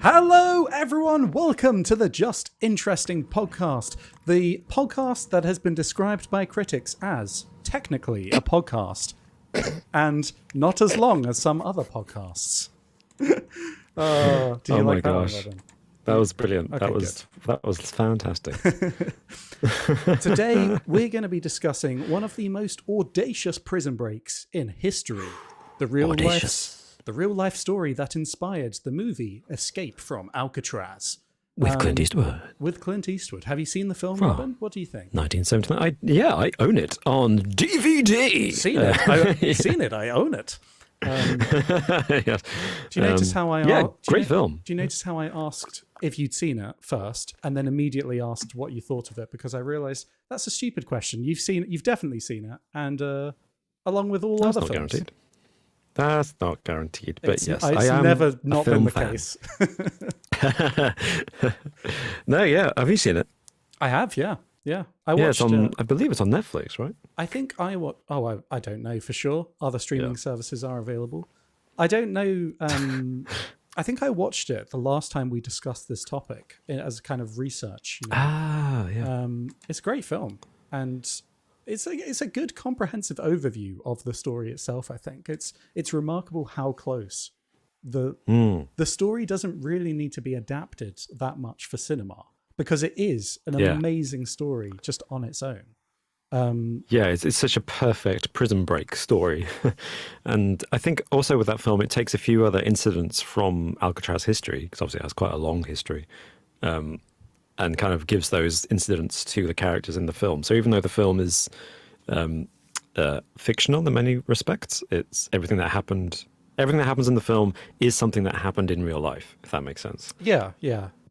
Hello, everyone. Welcome to the Just Interesting podcast, the podcast that has been described by critics as technically a podcast and not as long as some other podcasts. Oh, do you like that one, Robin? That was brilliant. Okay, that was fantastic. Today, we're going to be discussing one of the most audacious prison breaks in history. The real life story that inspired the movie Escape from Alcatraz. With Clint Eastwood. With Clint Eastwood. Have you seen the film, Robin? What do you think? 1979. I own it on DVD. Seen it. I own it. Yes. Do you notice how I film. Do you notice how I asked if you'd seen it first, and then immediately asked what you thought of it? Because I realised that's a stupid question. You've definitely seen it, and along with all other films. Guaranteed. That's not guaranteed, but yes, I am. It's never not been the case. No, yeah. Have you seen it? I have, yeah. I watched it. I believe it's on Netflix, right? I think I don't know for sure. Other streaming services are available. I don't know. I think I watched it the last time we discussed this topic as a kind of research. You know? It's a great film, and it's a good comprehensive overview of the story itself. I think it's remarkable how close the story doesn't really need to be adapted that much for cinema, because it is an amazing story just on its own. It's such a perfect prison break story. And I think also with that film, it takes a few other incidents from Alcatraz history, because obviously it has quite a long history, and kind of gives those incidents to the characters in the film. So even though the film is fictional in many respects, it's everything that happens in the film is something that happened in real life, if that makes sense. Yeah.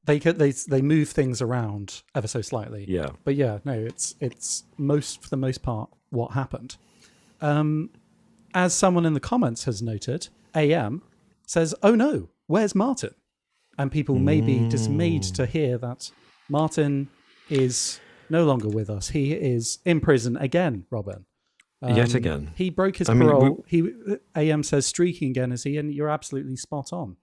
They move things around ever so slightly. Yeah. But it's for the most part what happened. As someone in the comments has noted, AM says, "Oh no, where's Martin?" And people may be dismayed to hear that Martin is no longer with us. He is in prison again, Robin. Yet again. He broke his parole. AM says streaking again, is he? And you're absolutely spot on.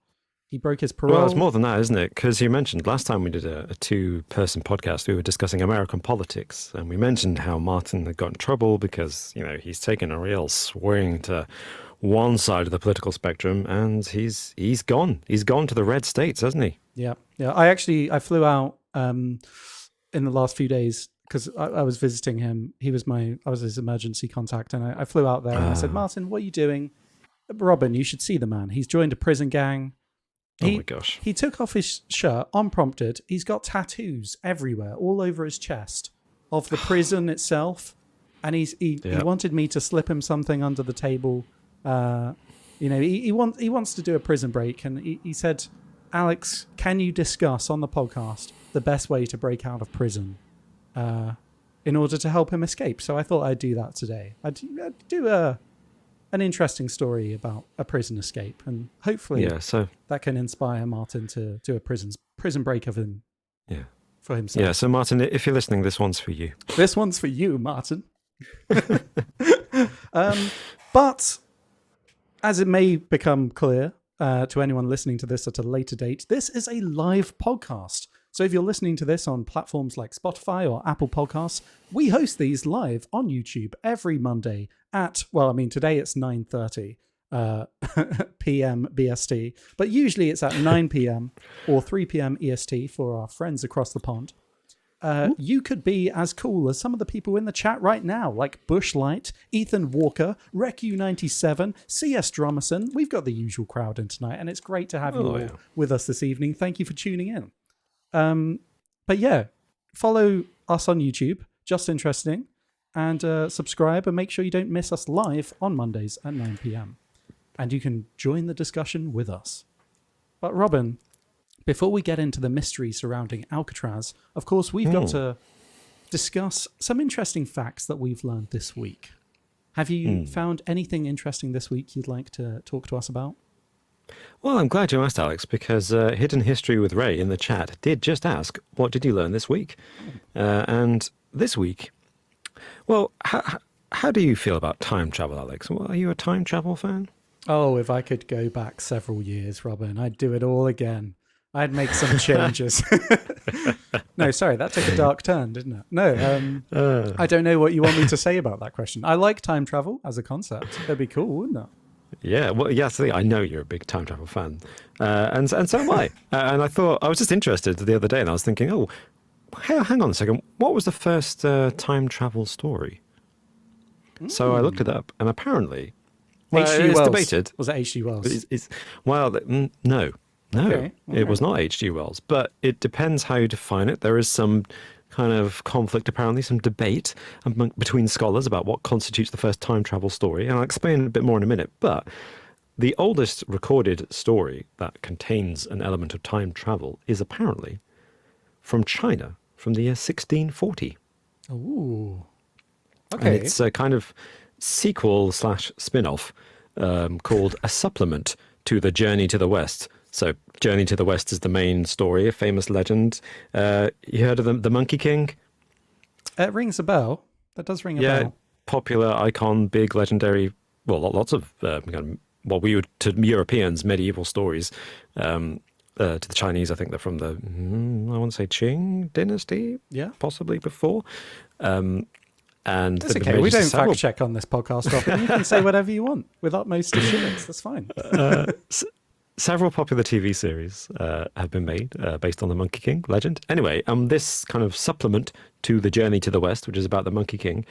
He broke his parole. Well, it's more than that, isn't it? Because you mentioned last time we did a two-person podcast, we were discussing American politics, and we mentioned how Martin had got in trouble because, he's taken a real swing to one side of the political spectrum, and he's gone. He's gone to the red states, hasn't he? Yeah. I flew out in the last few days because I was visiting him. I was his emergency contact, and I flew out there and I said, "Martin, what are you doing? Robin, you should see the man. He's joined a prison gang." Oh my gosh. He took off his shirt unprompted. He's got tattoos everywhere, all over his chest, of the prison itself. And he wanted me to slip him something under the table. He wants to do a prison break. And he said, "Alex, can you discuss on the podcast the best way to break out of prison in order to help him escape?" So I thought I'd do that today. I'd do an interesting story about a prison escape, and hopefully that can inspire Martin to do a prison break of him for himself. Yeah, so Martin, if you're listening, this one's for you. This one's for you, Martin. But as it may become clear to anyone listening to this at a later date, this is a live podcast. So if you're listening to this on platforms like Spotify or Apple Podcasts, we host these live on YouTube every Monday at, today it's 9:30 p.m. BST, but usually it's at 9 p.m. or 3 p.m. EST for our friends across the pond. You could be as cool as some of the people in the chat right now, like Bushlight, Ethan Walker, RecU97, CS Drummerson. We've got the usual crowd in tonight, and it's great to have you all with us this evening. Thank you for tuning in. Follow us on YouTube, Just Interesting, and subscribe, and make sure you don't miss us live on Mondays at 9 p.m. And you can join the discussion with us. But Robin, before we get into the mystery surrounding Alcatraz, of course, we've got to discuss some interesting facts that we've learned this week. Have you found anything interesting this week you'd like to talk to us about? Well, I'm glad you asked, Alex, because Hidden History with Ray in the chat did just ask, what did you learn this week? And this week, well, how do you feel about time travel, Alex? Well, are you a time travel fan? Oh, if I could go back several years, Robin, I'd do it all again. I'd make some changes. No, sorry, that took a dark turn, didn't it? No, I don't know what you want me to say about that question. I like time travel as a concept. That'd be cool, wouldn't it? Yeah, well, yes, I know you're a big time travel fan, and so am I. And I thought I was just interested the other day, and I was thinking, oh, hang on a second, what was the first time travel story? So I looked it up, and apparently, H.G. it's Wells. debated. Was it H.G. Wells? No, Okay. it was not H.G. Wells, but it depends how you define it. There is some kind of conflict, apparently, some debate between scholars about what constitutes the first time travel story, and I'll explain a bit more in a minute. But the oldest recorded story that contains an element of time travel is apparently from China, from the year 1640. Ooh. And Okay. it's a kind of sequel / spin-off called A Supplement to the Journey to the West. So Journey to the West is the main story, a famous legend. You heard of the Monkey King? It rings a bell. That does ring a bell. Popular icon, big legendary, well, lots of kind of, what we would, to Europeans, medieval stories. To the Chinese, I think they're from the, I want to say Qing dynasty, Yeah. possibly before. And That's they've been okay. made We into don't several- fact check on this podcast often. You can say whatever you want with utmost assurance. That's fine. Several popular TV series have been made based on the Monkey King legend. Anyway, this kind of supplement to the Journey to the West, which is about the Monkey King,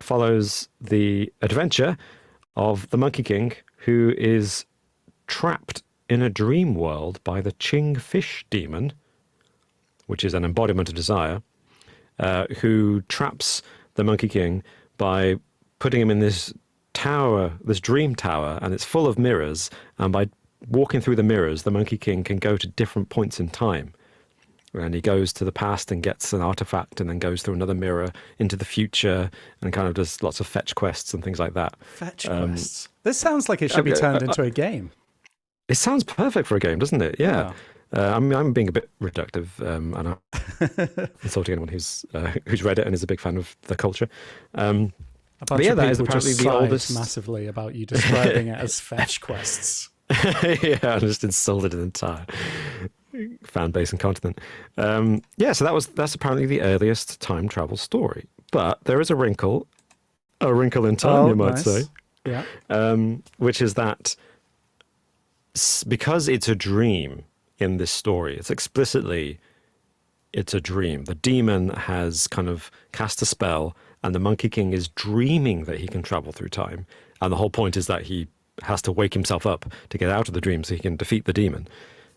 follows the adventure of the Monkey King, who is trapped in a dream world by the Qing fish demon, which is an embodiment of desire, who traps the Monkey King by putting him in this tower, this dream tower, and it's full of mirrors, and by walking through the mirrors, the Monkey King can go to different points in time. And he goes to the past and gets an artifact, and then goes through another mirror into the future, and kind of does lots of fetch quests and things like that. Fetch quests. This sounds like it should be turned into a game. It sounds perfect for a game, doesn't it? Yeah. I'm being a bit reductive, and I'm insulting anyone who's read it and is a big fan of the culture. A bunch yeah, of that is people apparently just the sighed oldest- massively about you describing it as fetch quests. Yeah, I just insulted an entire fan base and continent. So that's apparently the earliest time travel story. But there is a wrinkle in time, you might nice. say, Yeah. which is that because it's a dream in this story, it's a dream. The demon has kind of cast a spell, and the Monkey King is dreaming that he can travel through time. And the whole point is that he has to wake himself up to get out of the dream so he can defeat the demon.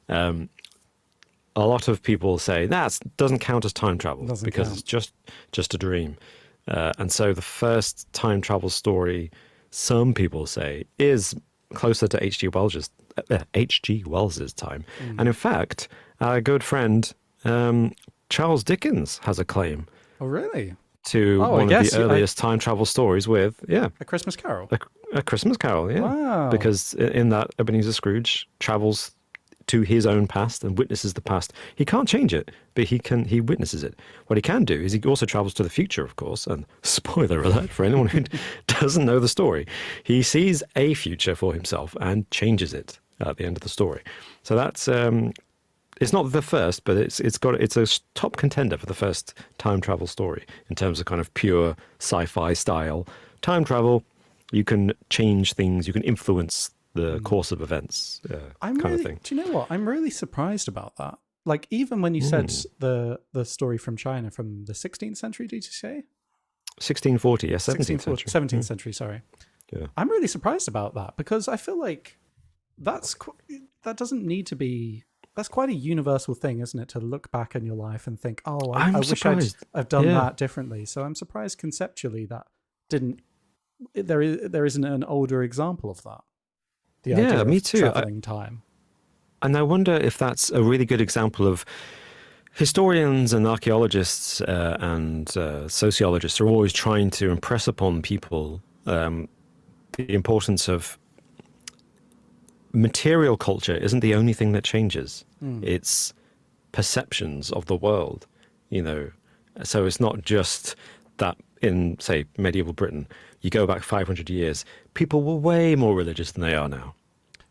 A lot of people say that doesn't count as time travel because it's just a dream. And so the first time travel story, some people say, is closer to H.G. Wells's time. And in fact, our good friend Charles Dickens has a claim Oh, really? to one of the earliest time travel stories with, A Christmas Carol? a Christmas Carol, yeah. Wow. Because in that, Ebenezer Scrooge travels to his own past and witnesses the past. He can't change it, but he witnesses it. What he can do is he also travels to the future, of course, and spoiler alert for anyone who doesn't know the story. He sees a future for himself and changes it at the end of the story. So that's it's not the first, but it's a top contender for the first time travel story in terms of kind of pure sci-fi style time travel. You can change things, you can influence the course of events, kind of thing. Do you know what? I'm really surprised about that. Like, even when you said the story from China from the 16th century, did you say? 1640, yeah, 17th century. 17th century, sorry. Yeah. I'm really surprised about that because I feel like that doesn't need to be. That's quite a universal thing, isn't it? To look back in your life and think, "Oh, I wish I've done that differently." So I'm surprised conceptually that didn't. There isn't an older example of that. The idea me of too. traveling time. And I wonder if that's a really good example of historians and archaeologists and sociologists are always trying to impress upon people the importance of material culture isn't the only thing that changes. It's perceptions of the world, So it's not just that in, say, medieval Britain, you go back 500 years, people were way more religious than they are now.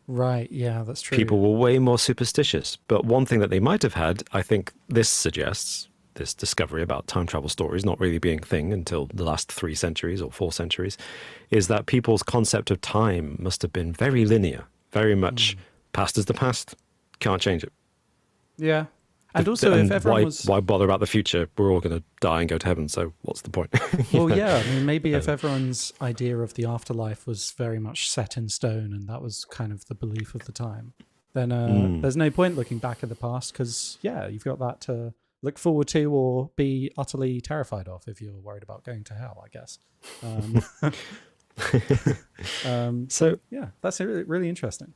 Right. Yeah, that's true. People were way more superstitious. But one thing that they might have had, I think this suggests, this discovery about time travel stories not really being a thing until the last 3 centuries or 4 centuries, is that people's concept of time must have been very linear, very much past is the past, can't change it. Yeah. And also, if everyone why bother about the future? We're all going to die and go to heaven, so what's the point? Well, yeah, I mean, maybe if everyone's idea of the afterlife was very much set in stone and that was kind of the belief of the time, then there's no point looking back at the past because, yeah, you've got that to look forward to or be utterly terrified of if you're worried about going to hell, I guess. So, yeah, that's really, really interesting.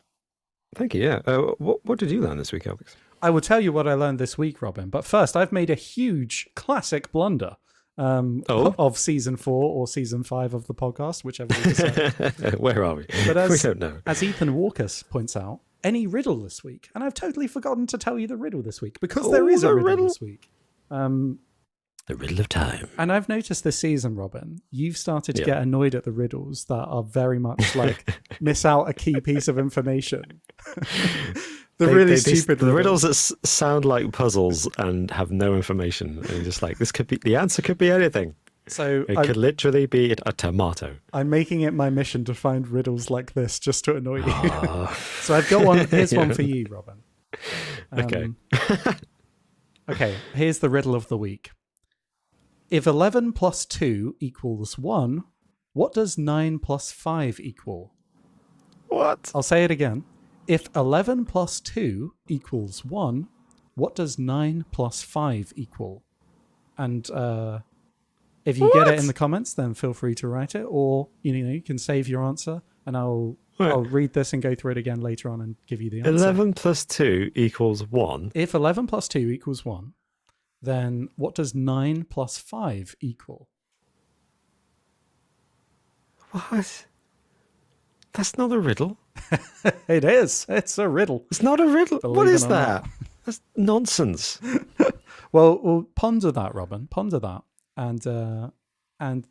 Thank you, yeah. What did you learn this week, Alex? I will tell you what I learned this week, Robin. But first, I've made a huge classic blunder of season 4 or season 5 of the podcast, whichever we decide. Where are we? But we don't know. As Ethan Walkus points out, any riddle this week. And I've totally forgotten to tell you the riddle this week because there is a riddle this week. The riddle of time. And I've noticed this season, Robin, you've started to get annoyed at the riddles that are very much like miss out a key piece of information. Stupid the riddles that sound like puzzles and have no information. And you're just like, the answer could be anything. So it could literally be a tomato. I'm making it my mission to find riddles like this just to annoy you. So I've got one. Here's one for you, Robin. Okay. Okay, here's the riddle of the week. If 11 plus 2 equals 1, what does 9 plus 5 equal? What? I'll say it again. If 11 plus 2 equals 1, what does 9 plus 5 equal? And if you get it in the comments, then feel free to write it, or you can save your answer, and I'll read this and go through it again later on and give you the answer. 11 plus 2 equals 1. If 11 plus 2 equals 1, then what does 9 plus 5 equal? What? That's not a riddle. It is. It's a riddle. It's not a riddle. Believe what it is or that? not. That's nonsense. Well, ponder that, Robin. Ponder that, and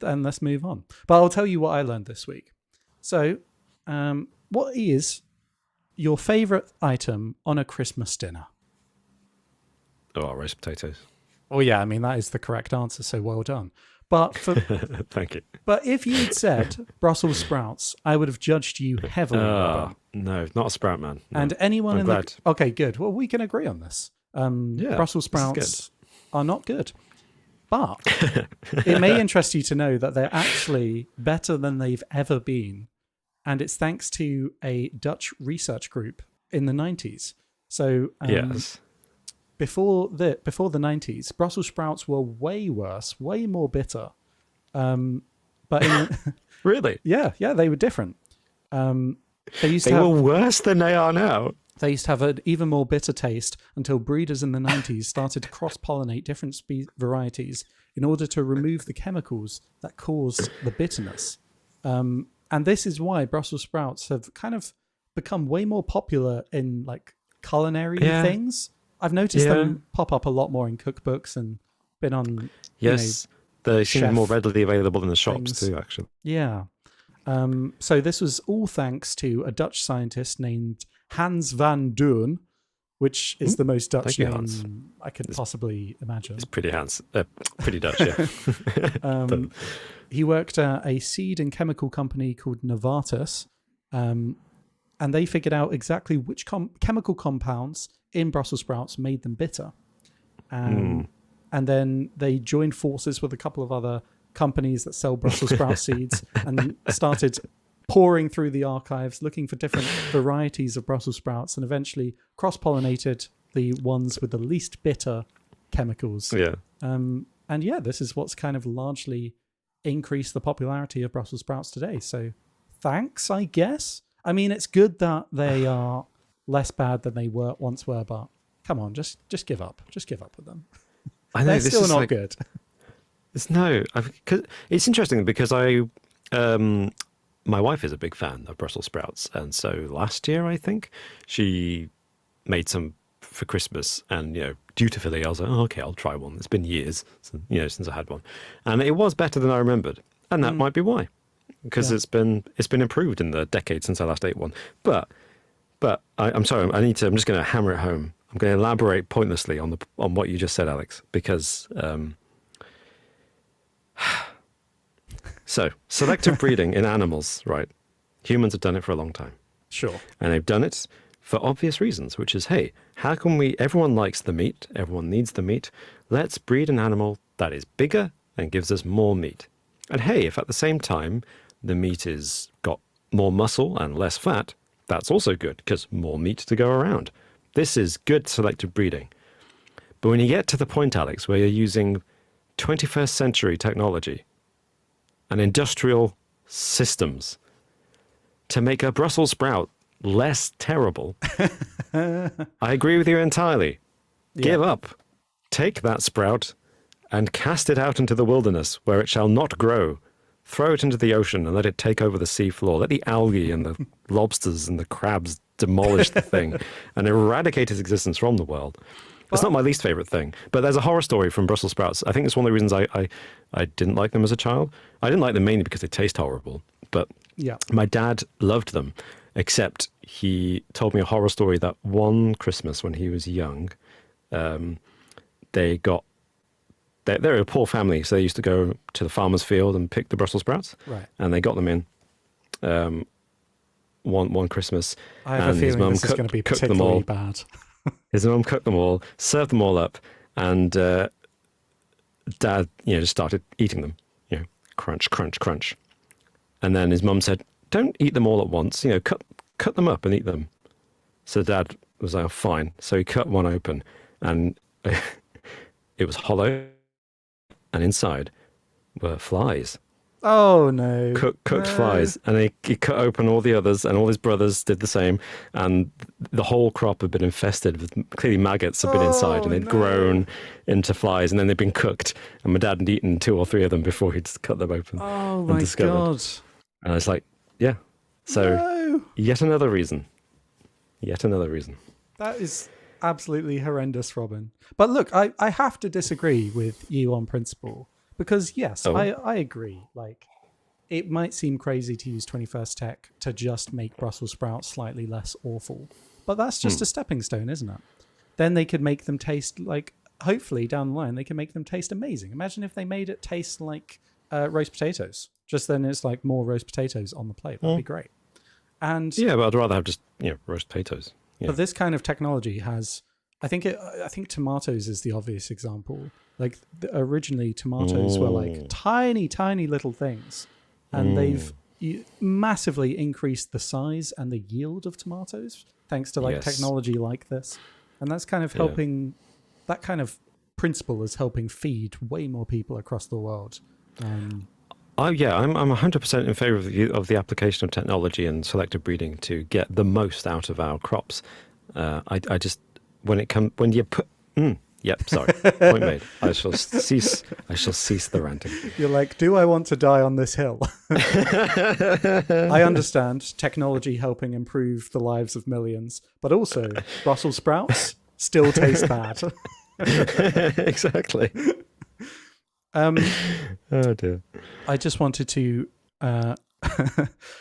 let's move on. But I'll tell you what I learned this week. So, what is your favourite item on a Christmas dinner? Oh, roast potatoes. Oh yeah, I mean that is the correct answer. So well done. But thank you. But if you'd said Brussels sprouts, I would have judged you heavily. No, not a sprout man. No. And anyone I'm glad. Okay, good. Well, we can agree on this. Brussels sprouts are not good. But it may interest you to know that they're actually better than they've ever been. And it's thanks to a Dutch research group in the 90s. So yes. Before the 90s, Brussels sprouts were way worse, way more bitter. But really? Yeah, they were different. They were worse than they are now. They used to have an even more bitter taste until breeders in the 90s started to cross-pollinate different varieties in order to remove the chemicals that caused the bitterness. And this is why Brussels sprouts have kind of become way more popular in like culinary things. I've noticed them pop up a lot more in cookbooks and been on. Yes, they seem more readily available in the shops too, actually. Yeah. So this was all thanks to a Dutch scientist named Hans van Doorn, which is the most Dutch name I could possibly imagine. It's pretty pretty Dutch, yeah. He worked at a seed and chemical company called Novartis, and they figured out exactly which chemical compounds in Brussels sprouts made them bitter. And then they joined forces with a couple of other companies that sell Brussels sprout seeds and started pouring through the archives, looking for different varieties of Brussels sprouts, and eventually cross-pollinated the ones with the least bitter chemicals. Yeah. And yeah, this is what's kind of largely increased the popularity of Brussels sprouts today. So thanks, I guess. I mean, it's good that they are less bad than they once were, but come on, just give up. Just give up with them. I know, they're this still is not good. It's interesting because my wife is a big fan of Brussels sprouts, and so last year I think she made some for Christmas, and dutifully I was like, okay, I'll try one. It's been years, since I had one, and it was better than I remembered, and that might be why, because it's been improved in the decade since I last ate one. But But I'm sorry. I'm just going to hammer it home. I'm going to elaborate pointlessly on what you just said, Alex, because so selective breeding in animals, right? Humans have done it for a long time. Sure. And they've done it for obvious reasons, which is, hey, how can everyone likes the meat, everyone needs the meat, let's breed an animal that is bigger and gives us more meat. And hey, if at the same time the meat is got more muscle and less fat, that's also good, because more meat to go around. This is good selective breeding. But when you get to the point, Alex, where you're using 21st century technology and industrial systems to make a Brussels sprout less terrible, I agree with you entirely. Yeah. Give up. Take that sprout and cast it out into the wilderness where it shall not grow. Throw it into the ocean and let it take over the seafloor. Let the algae and the lobsters and the crabs demolish the thing and eradicate its existence from the world. It's not my least favorite thing, but there's a horror story from Brussels sprouts. I think it's one of the reasons I didn't like them as a child. I didn't like them mainly because they taste horrible, but my dad loved them, except he told me a horror story that one Christmas when he was young, they're a poor family, so they used to go to the farmer's field and pick the Brussels sprouts, right? And they got them in one Christmas. I have a feeling this is going to be particularly bad. His mum cooked them all, served them all up, and Dad, just started eating them. Crunch, crunch, crunch. And then his mum said, "Don't eat them all at once. Cut them up and eat them." So Dad was like, "Oh, fine." So he cut one open, and it was hollow, and inside were flies. Oh no! Cooked flies, and he cut open all the others, and all his brothers did the same, and the whole crop had been infested with clearly maggots had been inside, and they'd grown into flies, and then they'd been cooked, and my dad had eaten 2 or 3 of them before he'd cut them open. Oh my God! And I was like, yeah. So yet another reason. That is absolutely horrendous, Robin. But look, I have to disagree with you on principle. Because yes, I agree. Like, it might seem crazy to use 21st tech to just make Brussels sprouts slightly less awful, but that's just a stepping stone, isn't it? Then they could make them taste like, hopefully down the line, they can make them taste amazing. Imagine if they made it taste like roast potatoes. Just then it's like more roast potatoes on the plate. That'd be great. And yeah, but I'd rather have just roast potatoes. Yeah. But this kind of technology has, I think tomatoes is the obvious example. Like originally tomatoes were like tiny, tiny little things, and they've massively increased the size and the yield of tomatoes thanks to technology like this. And that's kind of helping, that kind of principle is helping feed way more people across the world. I'm 100% in favor of the application of technology and selective breeding to get the most out of our crops. I just, when you put... Yep, sorry. Point made. I shall cease the ranting. You're like, do I want to die on this hill? I understand technology helping improve the lives of millions, but also Brussels sprouts still taste bad. Exactly. Oh dear. I just wanted to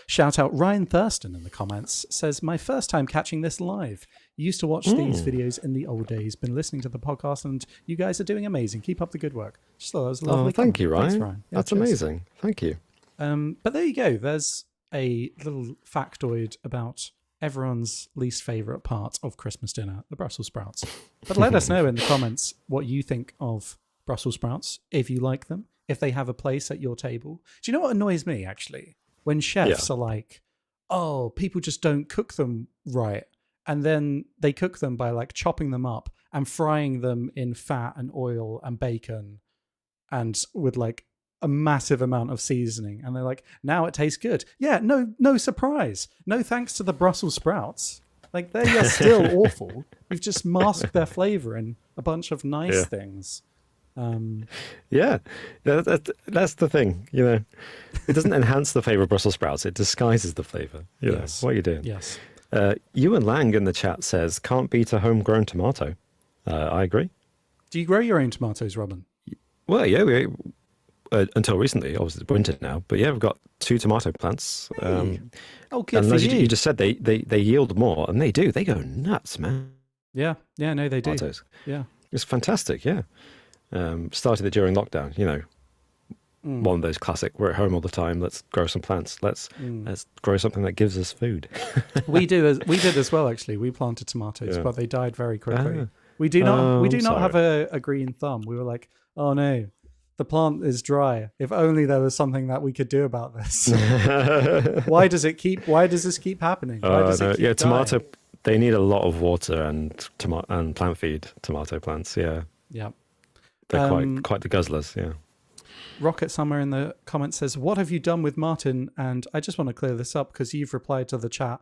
shout out Ryan Thurston in the comments. Says, my first time catching this live. Used to watch these videos in the old days. Been listening to the podcast, and you guys are doing amazing. Keep up the good work. Just thought that was a lovely. Oh, thank you, Ryan. Thanks, Ryan. Yeah, that's amazing. Thank you. But there you go. There's a little factoid about everyone's least favorite part of Christmas dinner: the Brussels sprouts. But let us know in the comments what you think of Brussels sprouts. If you like them, if they have a place at your table. Do you know what annoys me actually? When chefs are like, "Oh, people just don't cook them right." And then they cook them by like chopping them up and frying them in fat and oil and bacon and with like a massive amount of seasoning. And they're like, now it tastes good. Yeah, no surprise. No thanks to the Brussels sprouts. Like they are still awful. We've just masked their flavor in a bunch of nice things. That's the thing, It doesn't enhance the flavor of Brussels sprouts. It disguises the flavor. Yes. What are you doing? Yes. Ewan Lang in the chat says, can't beat a homegrown tomato. I agree. Do you grow your own tomatoes, Robin? Well, yeah, until recently. Obviously, it's winter now, but yeah, we've got 2 tomato plants. Hey. Oh, good And for as you. you just said, they yield more, and they do. They go nuts, man. Yeah, no, they do. Tomatoes. Yeah. It's fantastic. Yeah. Started it during lockdown. One of those classic. We're at home all the time. Let's grow some plants. Let's grow something that gives us food. We did as well. Actually, we planted tomatoes, but they died very quickly. Ah. We do not sorry. have a green thumb. We were like, oh no, the plant is dry. If only there was something that we could do about this. Why does this keep happening? Why does it keep tomato. dying? They need a lot of water and plant feed. Tomato plants. Yeah. Yeah. They're quite the guzzlers. Yeah. Rocket Summer in the comments says, what have you done with Martin? And I just want to clear this up because you've replied to the chat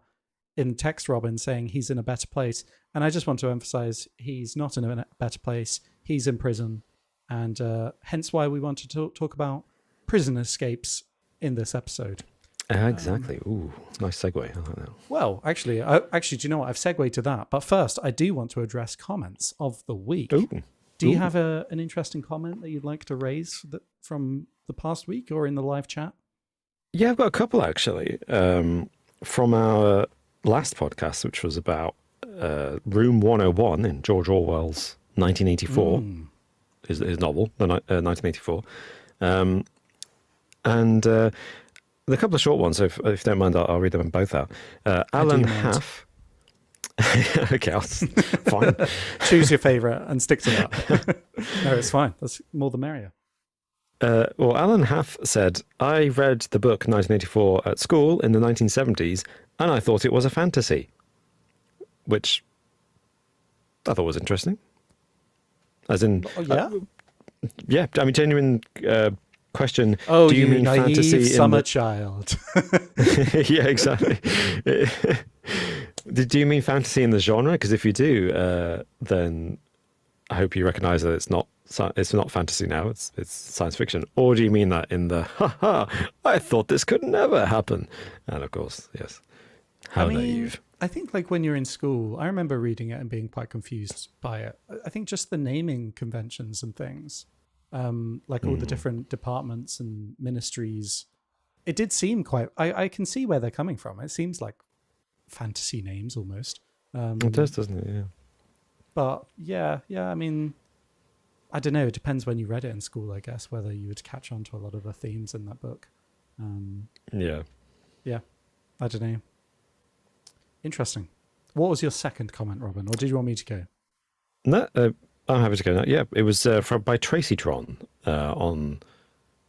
in text, Robin, saying he's in a better place. And I just want to emphasize he's not in a better place. He's in prison. And hence why we wanted to talk about prison escapes in this episode. Exactly. Ooh, nice segue. I like that. Well, actually, do you know what? I've segued to that. But first, I do want to address comments of the week. Ooh. Do you have an interesting comment that you'd like to raise from the past week or in the live chat? Yeah, I've got a couple actually. From our last podcast, which was about Room 101 in George Orwell's 1984, his novel, 1984. And the couple of short ones, so if you don't mind, I'll read them both out. Alan Haff. Okay, fine. Choose your favourite and stick to that. No, it's fine. That's more the merrier. Well, Alan Haff said, I read the book 1984 at school in the 1970s, and I thought it was a fantasy, which I thought was interesting. As in, yeah, I mean, genuine question. Oh, do you mean naive fantasy summer child? Yeah, exactly. Do you mean fantasy in the genre? Because if you do, then I hope you recognise that it's not fantasy now. It's science fiction. Or do you mean that in the I thought this could never happen? And of course, yes. How naive. I think like when you're in school, I remember reading it and being quite confused by it. I think just the naming conventions and things, like all the different departments and ministries, it did seem quite. I can see where they're coming from. It seems like fantasy names almost. It does, doesn't it? Yeah. But yeah. I mean, I don't know. It depends when you read it in school, I guess, whether you would catch on to a lot of the themes in that book. Yeah. I don't know. Interesting. What was your second comment, Robin? Or did you want me to go? No, I'm happy to go now. Yeah, it was by Tracy Tron on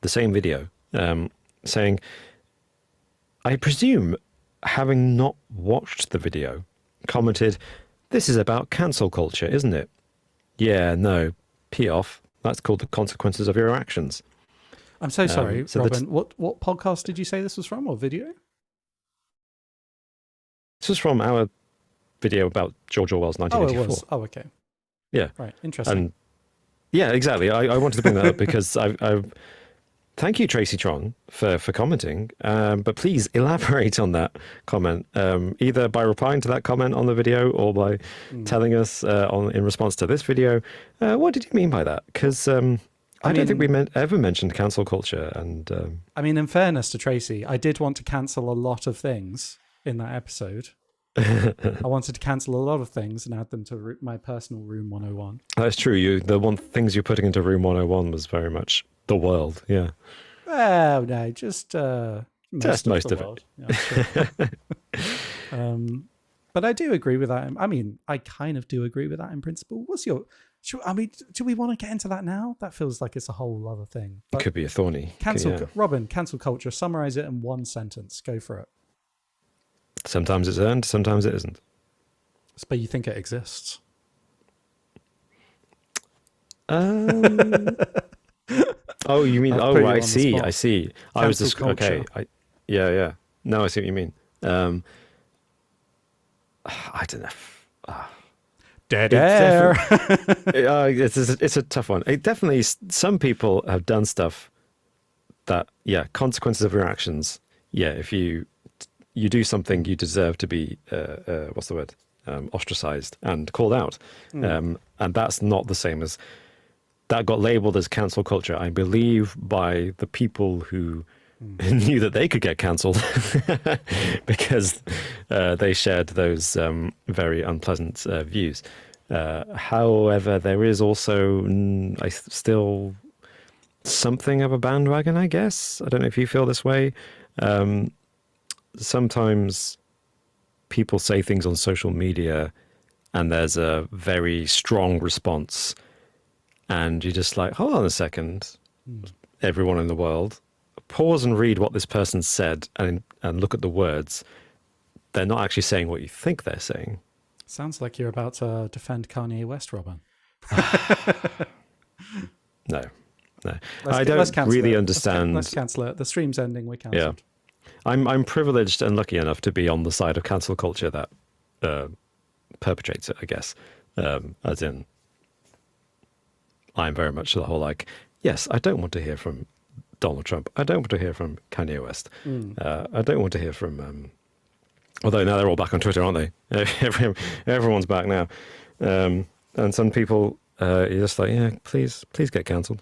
the same video, saying, I presume, having not watched the video, commented, this is about cancel culture, isn't it? Yeah, no, pee off. That's called the consequences of your actions. I'm so sorry, Robin. What podcast did you say this was from, or video? This was from our video about George Orwell's 1984. Oh, it was. Oh, okay. Yeah. Right. Interesting. And yeah, exactly. I wanted to bring that up because I thank you, Tracy Tron, for commenting. But please elaborate on that comment, either by replying to that comment on the video or by telling us in response to this video. What did you mean by that? Because I don't think we ever mentioned cancel culture. And I mean, in fairness to Tracy, I did want to cancel a lot of things in that episode. I wanted to cancel a lot of things and add them to my personal Room 101. That's true. The things you're putting into Room 101 was very much the world. Yeah. Well, no, just most of it. Yeah, sure. But I do agree with that. I mean, I kind of do agree with that in principle. Do we want to get into that now? That feels like it's a whole other thing. But it could be a thorny. Robin, cancel culture. Summarize it in one sentence. Go for it. Sometimes it's earned, sometimes it isn't. But you think it exists? Oh, you mean? Oh, I see. I see. I was just culture. okay. Yeah. No, I see what you mean. I don't know. Dead air. It's a tough one. It definitely. Some people have done stuff that, consequences of your actions. Yeah, if you do something, you deserve to be what's the word? Ostracized and called out, and that's not the same as that got labeled as cancel culture, I believe, by the people who knew that they could get cancelled because they shared those very unpleasant views. However, there is also still something of a bandwagon, I guess. I don't know if you feel this way. Sometimes people say things on social media and there's a very strong response, and you're just like, hold on a second, everyone in the world. Pause and read what this person said and look at the words. They're not actually saying what you think they're saying. Sounds like you're about to defend Kanye West, Robin. No. Let's I don't really understand. Let's cancel it. The stream's ending. We're cancelled. Yeah. I'm privileged and lucky enough to be on the side of cancel culture that perpetrates it, I guess. As in, I'm very much the whole like, yes, I don't want to hear from Donald Trump. I don't want to hear from Kanye West. I don't want to hear from... although now they're all back on Twitter, aren't they? Everyone's back now. And some people, you're just like, yeah, please get cancelled.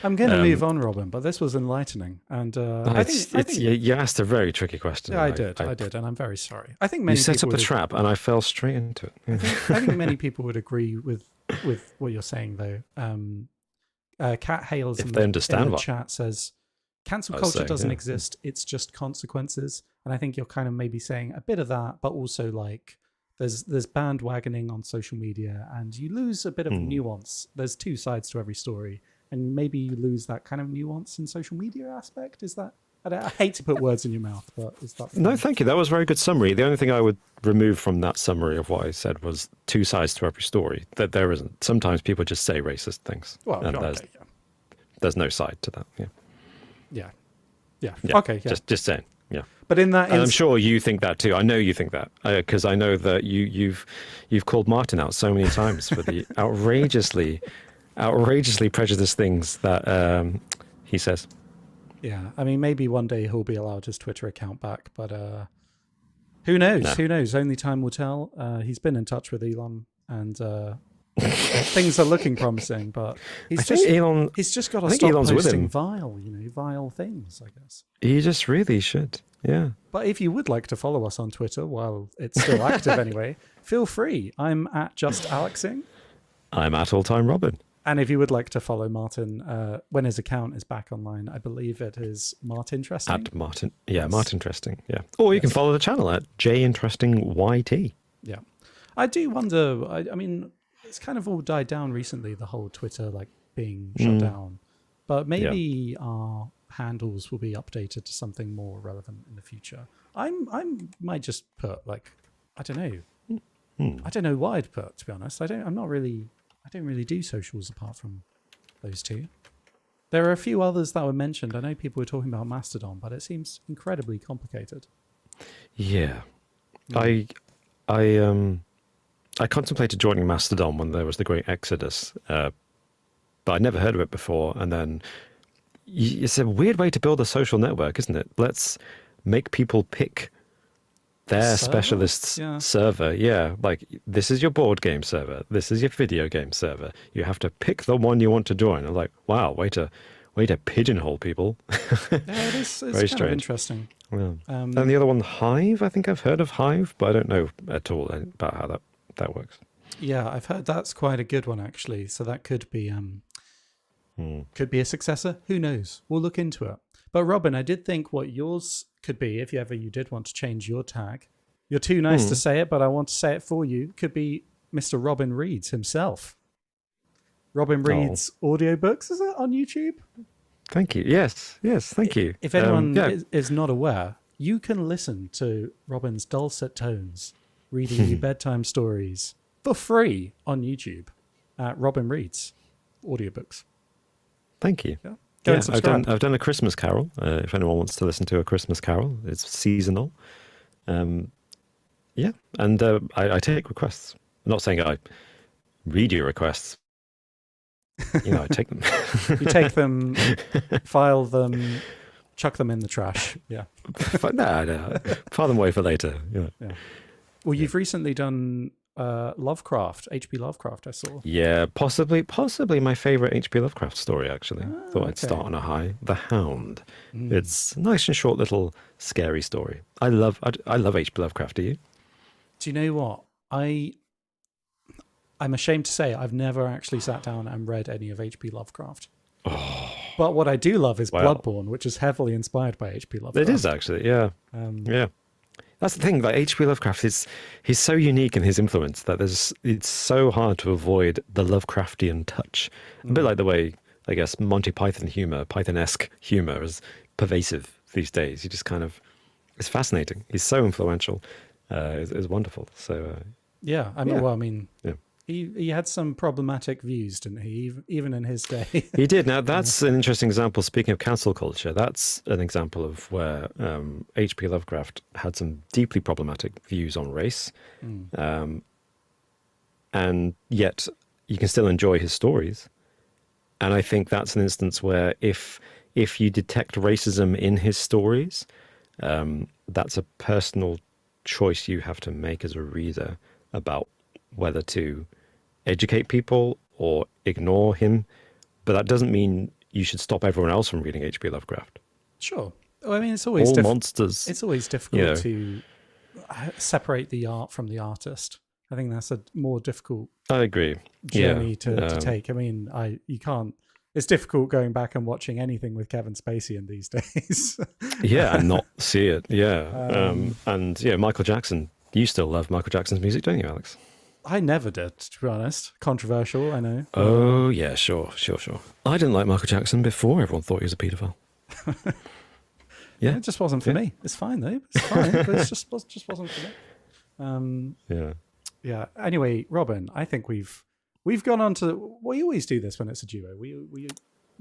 I'm going to move on, Robin, but this was enlightening. And I think you asked a very tricky question. Yeah, I did, and I'm very sorry. I think many you set people up the trap, and I fell straight into it. I think many people would agree with what you're saying, though. Kat Hales in the chat says, cancel culture doesn't exist, it's just consequences. And I think you're kind of maybe saying a bit of that, but also like there's bandwagoning on social media and you lose a bit of nuance. There's two sides to every story, and maybe you lose that kind of nuance in social media aspect. Is that... I hate to put words in your mouth, but is that... No, thank you. That was a very good summary. The only thing I would remove from that summary of what I said was two sides to every story. That there isn't. Sometimes people just say racist things. Well, and there's no side to that. Yeah. Okay. Yeah. Just saying. Yeah. But in that, and I'm sure you think that too. I know you think that because I know that you've called Martin out so many times for the outrageously prejudiced things that he says. Yeah, I mean, maybe one day he'll be allowed his Twitter account back, but who knows? Who knows? Only time will tell. He's been in touch with Elon, and things are looking promising. But he's just got to stop posting vile things, I guess. He just really should. Yeah. But if you would like to follow us on Twitter while it's still active anyway, feel free. I'm at JustAlexing. I'm at AllTimeRobin. And if you would like to follow Martin when his account is back online, I believe it is Martinteresting. At Martin, yeah, Martinteresting, yeah. Or you can follow the channel at JInterestingYT. Yeah, I do wonder. I mean, it's kind of all died down recently. The whole Twitter being shut down, but maybe our handles will be updated to something more relevant in the future. I might just put I don't know. I don't know what I'd put, to be honest. I don't really do socials apart from those two. There are a few others that were mentioned. I know people were talking about Mastodon, but it seems incredibly complicated. Yeah. I contemplated joining Mastodon when there was the great exodus, but I'd never heard of it before. And then it's a weird way to build a social network, isn't it? Let's make people pick their specialist's server. Yeah, like this is your board game server, this is your video game server. You have to pick the one you want to join. I'm like, wow, way to pigeonhole people. Yeah, it's very strange. Of interesting. Yeah. And the other one, Hive. I think I've heard of Hive, but I don't know at all about how that works. Yeah, I've heard that's quite a good one actually. So that could be a successor. Who knows? We'll look into it. But Robin, I did think what yours could be, if you did want to change your tag. You're too nice to say it, but I want to say it for you. Could be Mr. Robin Reads himself. Robin Reads audiobooks, is it, on YouTube? Thank you. Yes, thank you. If anyone is not aware, you can listen to Robin's dulcet tones reading you bedtime stories for free on YouTube at Robin Reads audiobooks. Thank you. Yeah. I've done a Christmas Carol. If anyone wants to listen to a Christmas Carol, it's seasonal. And I take requests. I'm not saying I read your requests. I take them. You take them, file them, chuck them in the trash. Yeah. No. File them away for later. Yeah. Well, you've recently done Lovecraft, H.P. Lovecraft, I saw. Yeah, possibly my favorite H.P. Lovecraft story, actually. Thought I'd Okay. start on a high. The Hound. Mm. It's a nice and short little scary story. I love H.P. Lovecraft. Do you? Do you know what? I'm ashamed to say I've never actually sat down and read any of H.P. Lovecraft. But what I do love is Well. Bloodborne, which is heavily inspired by H.P. Lovecraft. It is actually, yeah. Yeah. That's the thing, like H.P. Lovecraft he's so unique in his influence that it's so hard to avoid the Lovecraftian touch. A bit like the way, I guess, Monty Python humor, Python-esque humor is pervasive these days. You just kind of, it's fascinating. He's so influential. It's wonderful. So Yeah, I mean, yeah. he had some problematic views, didn't he? Even in his day. He did. Now, that's an interesting example. Speaking of cancel culture, that's an example of where H.P. Lovecraft had some deeply problematic views on race. And yet you can still enjoy his stories. And I think that's an instance where if you detect racism in his stories, that's a personal choice you have to make as a reader about whether to educate people or ignore him. But that doesn't mean you should stop everyone else from reading H.P. Lovecraft. Sure. Well, I mean, it's always monsters. It's always difficult to separate the art from the artist. I think that's a more difficult I agree. journey to take. I mean, you can't. It's difficult going back and watching anything with Kevin Spacey in these days. Yeah, and not see it. Yeah, and yeah, Michael Jackson. You still love Michael Jackson's music, don't you, Alex? I never did, to be honest. Controversial, I know. Oh yeah, sure. I didn't like Michael Jackson before everyone thought he was a paedophile. Yeah, it just wasn't for me. It's fine though. It's fine, but it just wasn't for me. Yeah. Anyway, Robin, I think we've gone on to. We always do this when it's a duo. We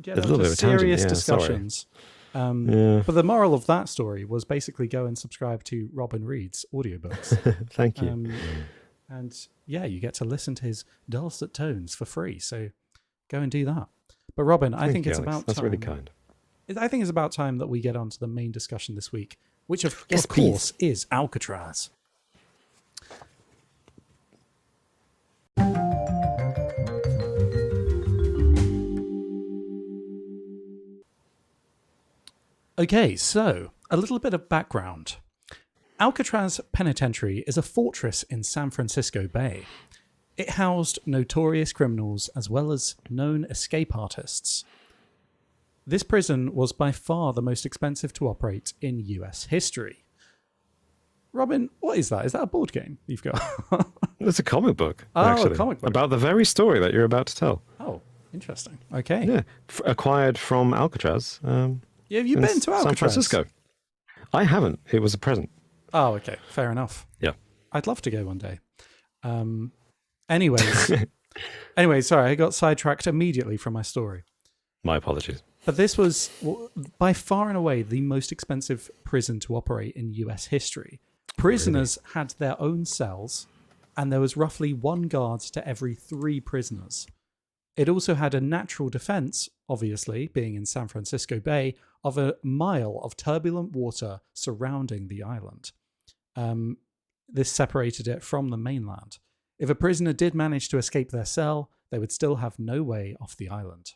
get There's a little onto bit of a tangent, serious yeah, discussions. But the moral of that story was basically go and subscribe to Robin Reed's audiobooks. Thank you. And yeah, you get to listen to his dulcet tones for free. So go and do that. But Robin, I think it's Alex. about That's time. really kind. I think it's about time that we get on to the main discussion this week, which of Yes, course is Alcatraz. Okay, so a little bit of background. Alcatraz Penitentiary is a fortress in San Francisco Bay. It housed notorious criminals as well as known escape artists. This prison was by far the most expensive to operate in US history. Robin, what is that? Is that a board game you've got? It's a comic book, Oh, actually, a comic book. about the very story that you're about to tell. Oh, interesting. Okay. Yeah, acquired from Alcatraz. Yeah, have you in been to Alcatraz? San Francisco. I haven't. It was a present. Oh, okay. Fair enough. Yeah. I'd love to go one day. Anyways, sorry, I got sidetracked immediately from my story. My apologies. But this was by far and away the most expensive prison to operate in US history. Prisoners had their own cells, and there was roughly one guard to every 3 prisoners. It also had a natural defense, obviously, being in San Francisco Bay, of a mile of turbulent water surrounding the island. This separated it from the mainland. If a prisoner did manage to escape their cell, they would still have no way off the island.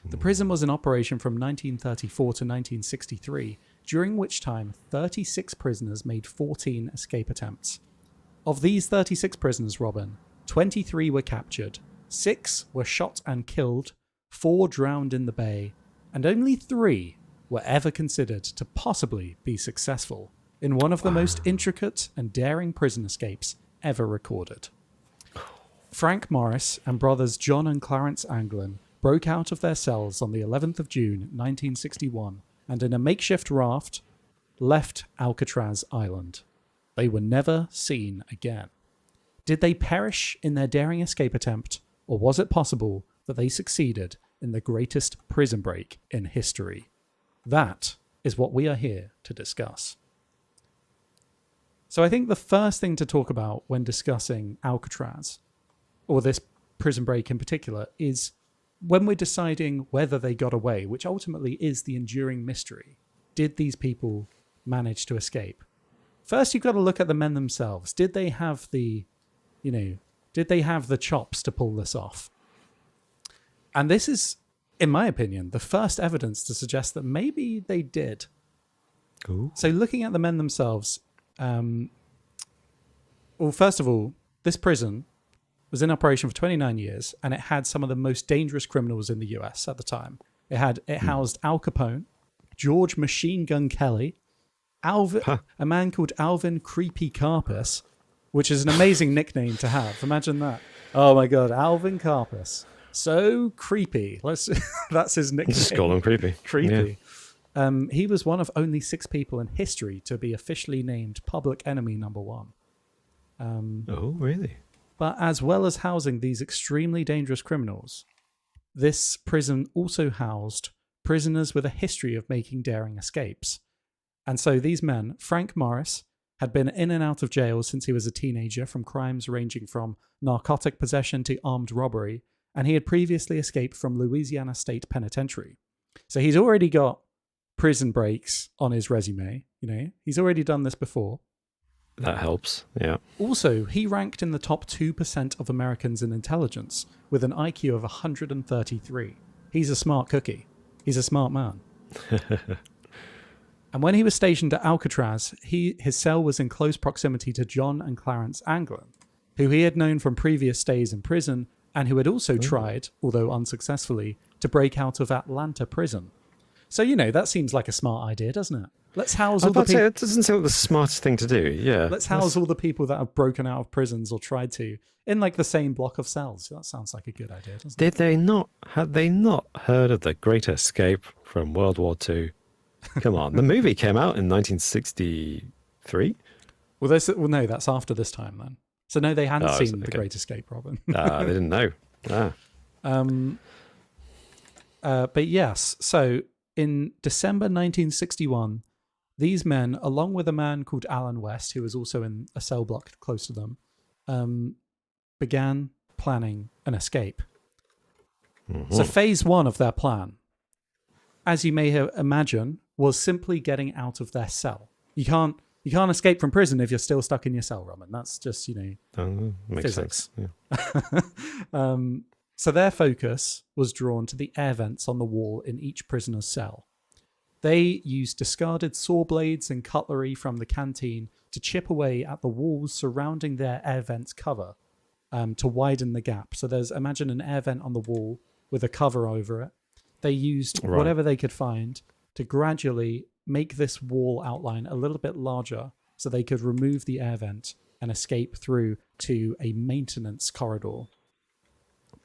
The prison was in operation from 1934 to 1963, during which time 36 prisoners made 14 escape attempts. Of these 36 prisoners, Robin, 23 were captured, 6 were shot and killed, 4 drowned in the bay, and only 3 were ever considered to possibly be successful in one of the most intricate and daring prison escapes ever recorded. Frank Morris and brothers John and Clarence Anglin broke out of their cells on the 11th of June 1961 and in a makeshift raft left Alcatraz Island. They were never seen again. Did they perish in their daring escape attempt, or was it possible that they succeeded in the greatest prison break in history? That is what we are here to discuss. So I think the first thing to talk about when discussing Alcatraz, or this prison break in particular, is when we're deciding whether they got away, which ultimately is the enduring mystery. Did these people manage to escape? First, you've got to look at the men themselves. Did they have the Did they have the chops to pull this off? And this is, in my opinion, the first evidence to suggest that maybe they did. Ooh. So looking at the men themselves, first of all, this prison was in operation for 29 years, and it had some of the most dangerous criminals in the US at the time. It housed Al Capone, George Machine Gun Kelly, a man called Alvin Creepy Karpis, which is an amazing nickname to have. Imagine that. Oh my God, Alvin Karpis. So creepy. That's his nickname. Just call him creepy. Creepy. Yeah. He was one of only 6 people in history to be officially named public enemy number 1. Oh, really? But as well as housing these extremely dangerous criminals, this prison also housed prisoners with a history of making daring escapes. And so these men, Frank Morris, had been in and out of jail since he was a teenager from crimes ranging from narcotic possession to armed robbery, and he had previously escaped from Louisiana State Penitentiary. So he's already got prison breaks on his resume. He's already done this before. That helps, yeah. Also, he ranked in the top 2% of Americans in intelligence with an IQ of 133. He's a smart cookie. He's a smart man. And when he was stationed at Alcatraz, his cell was in close proximity to John and Clarence Anglin, who he had known from previous stays in prison and who had also tried, although unsuccessfully, to break out of Atlanta prison. So, that seems like a smart idea, doesn't it? Let's house all the people. It doesn't seem like the smartest thing to do. Yeah. Let's house all the people that have broken out of prisons or tried to in the same block of cells. That sounds like a good idea, doesn't it? Had they not heard of The Great Escape from World War II? Come on. The movie came out in 1963. Well, no, that's after this time then. So no, they hadn't seen The Great Escape, Robin. They didn't know. But yes, so in December 1961, these men, along with a man called Alan West, who was also in a cell block close to them, began planning an escape. Mm-hmm. So phase 1 of their plan, as you may imagine, was simply getting out of their cell. You can't escape from prison if you're still stuck in your cell, Robin. That's just, makes physics. Sense. Yeah. So their focus was drawn to the air vents on the wall in each prisoner's cell. They used discarded saw blades and cutlery from the canteen to chip away at the walls surrounding their air vents cover to widen the gap. So imagine an air vent on the wall with a cover over it. They used whatever they could find to gradually make this wall outline a little bit larger so they could remove the air vent and escape through to a maintenance corridor.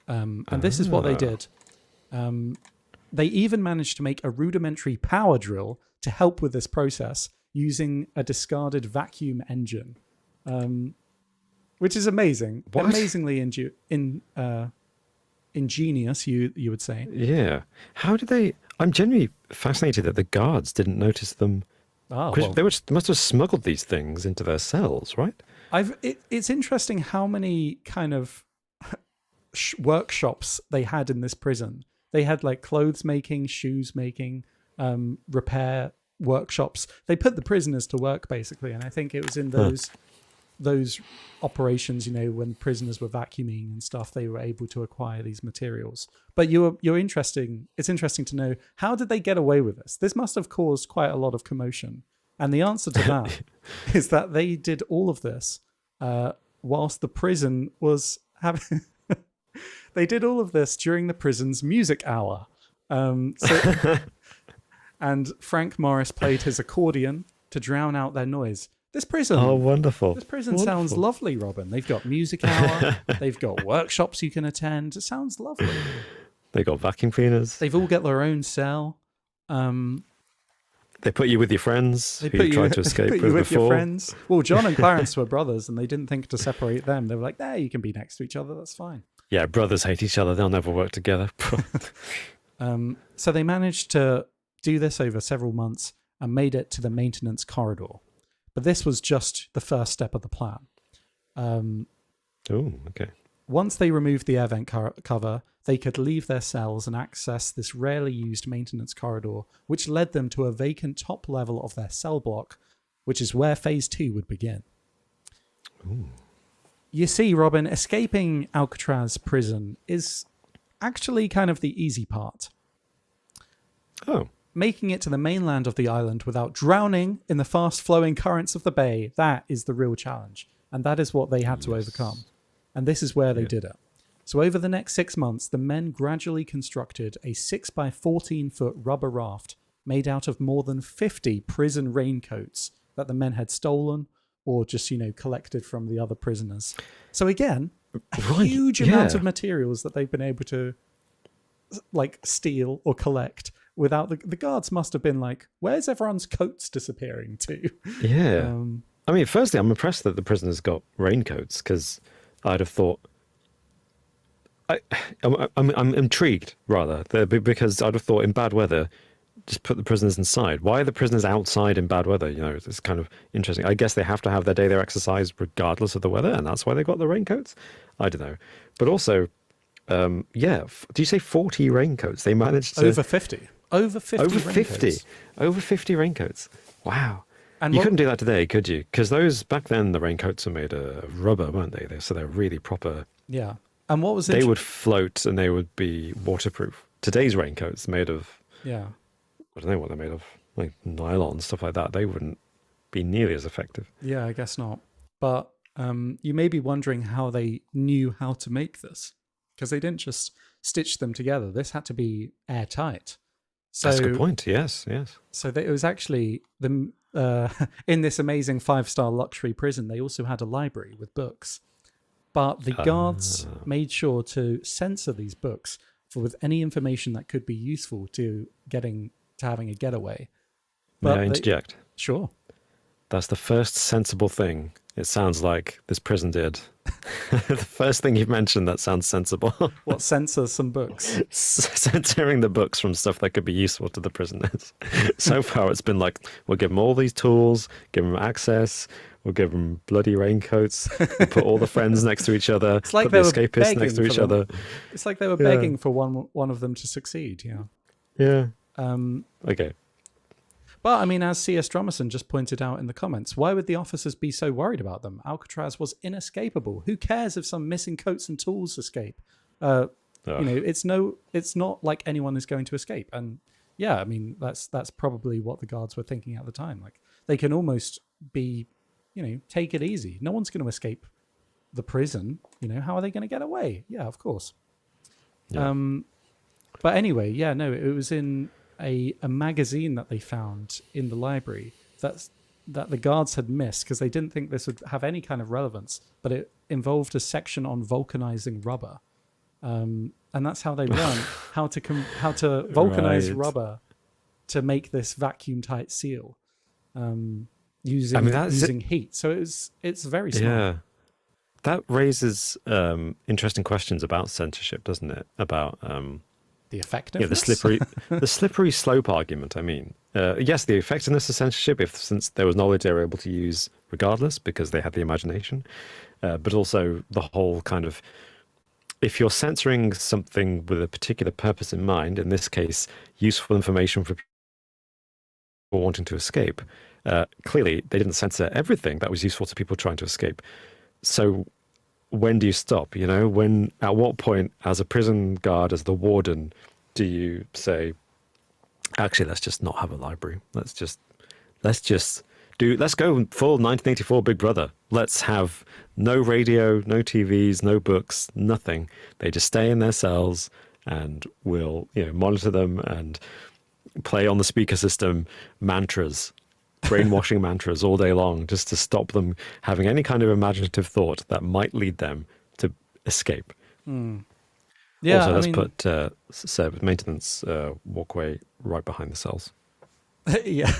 And this is what they did. They even managed to make a rudimentary power drill to help with this process using a discarded vacuum engine, which is amazing. What? Amazingly ingenious, you would say. Yeah. How did they... I'm genuinely fascinated that the guards didn't notice them. They must have smuggled these things into their cells, right? It's interesting how many kind of workshops they had in this prison. They had clothes making, shoes making, repair workshops. They put the prisoners to work basically, and I think it was in those operations, when prisoners were vacuuming and stuff, they were able to acquire these materials. But you're interesting. It's interesting to know, how did they get away with this? This must have caused quite a lot of commotion. And the answer to that is that they did all of this whilst the prison was having... They did all of this during the prison's music hour. And Frank Morris played his accordion to drown out their noise. This prison... Oh, wonderful. This prison sounds lovely, Robin. They've got music hour. They've got workshops you can attend. It sounds lovely. They got vacuum cleaners. They've all got their own cell. They put you with your friends who you tried to escape with before. Your friends. Well, John and Clarence were brothers, and they didn't think to separate them. They were like, you can be next to each other. That's fine. Yeah, brothers hate each other. They'll never work together. So they managed to do this over several months and made it to the maintenance corridor. But this was just the first step of the plan. Okay. Once they removed the air vent cover, they could leave their cells and access this rarely used maintenance corridor, which led them to a vacant top level of their cell block, which is where phase 2 would begin. Ooh. You see, Robin, escaping Alcatraz prison is actually kind of the easy part. Oh. Making it to the mainland of the island without drowning in the fast-flowing currents of the bay, that is the real challenge. And that is what they had to overcome. And this is where they did it. So over the next 6 months, the men gradually constructed a 6 by 14-foot rubber raft made out of more than 50 prison raincoats that the men had stolen or just, collected from the other prisoners. So again, a huge amount of materials that they've been able to steal or collect without the guards must have been like, where's everyone's coats disappearing to? Yeah. I mean, firstly, I'm impressed that the prisoners got raincoats, because I'd have thought... I'm intrigued, rather, because I'd have thought in bad weather, just put the prisoners inside. Why are the prisoners outside in bad weather? It's kind of interesting. I guess they have to have their day, their exercise, regardless of the weather, and that's why they got the raincoats? I don't know. But also, do you say 40 raincoats? They managed to... Over 50. Over 50 raincoats. Over 50 raincoats. Wow. And you couldn't do that today, could you? Because back then, the raincoats were made of rubber, weren't they? So they're really proper. Yeah. And what was it? They would float and they would be waterproof. Today's raincoats made of... Yeah. I don't know what they're made of, like nylon, stuff like that. They wouldn't be nearly as effective. Yeah, I guess not. But you may be wondering how they knew how to make this, because they didn't just stitch them together. This had to be airtight. So, that's a good point. Yes. So it was actually in this amazing 5-star luxury prison, they also had a library with books. But the guards made sure to censor these books with any information that could be useful to having a getaway. May I interject? Sure. That's the first sensible thing it sounds like this prison did. The first thing you've mentioned that sounds sensible. What, censor some books? Censoring the books from stuff that could be useful to the prisoners. So far it's been like, we'll give them all these tools, give them access, we'll give them bloody raincoats, we'll put all the friends next to each other, it's like put the escapists next to each other. It's like they were begging for one of them to succeed, Yeah. Okay. But, I mean, as C.S. Dromerson just pointed out in the comments, why would the officers be so worried about them? Alcatraz was inescapable. Who cares if some missing coats and tools escape? It's not like anyone is going to escape. And yeah, I mean, that's probably what the guards were thinking at the time. Like, they can almost be, take it easy. No one's going to escape the prison. How are they going to get away? Yeah, of course. Yeah. But anyway, it was in a magazine that they found in the library that the guards had missed because they didn't think this would have any kind of relevance, but it involved a section on vulcanizing rubber. And that's how they learned how to vulcanize rubber to make this vacuum tight seal using heat. So it's very smart. Yeah. That raises interesting questions about censorship, doesn't it? About the effectiveness? The slippery slope argument, I mean. Yes, the effectiveness of censorship, since there was knowledge they were able to use regardless because they had the imagination, but also the whole kind of, if you're censoring something with a particular purpose in mind, in this case, useful information for people wanting to escape, clearly they didn't censor everything that was useful to people trying to escape. So when do you stop? At what point, as a prison guard, as the warden, do you say, actually, let's just not have a library. Let's go full 1984 Big Brother. Let's have no radio, no TVs, no books, nothing. They just stay in their cells and we'll, monitor them and play on the speaker system mantras, brainwashing mantras all day long, just to stop them having any kind of imaginative thought that might lead them to escape. Yeah, also, let's put maintenance walkway right behind the cells. Yeah.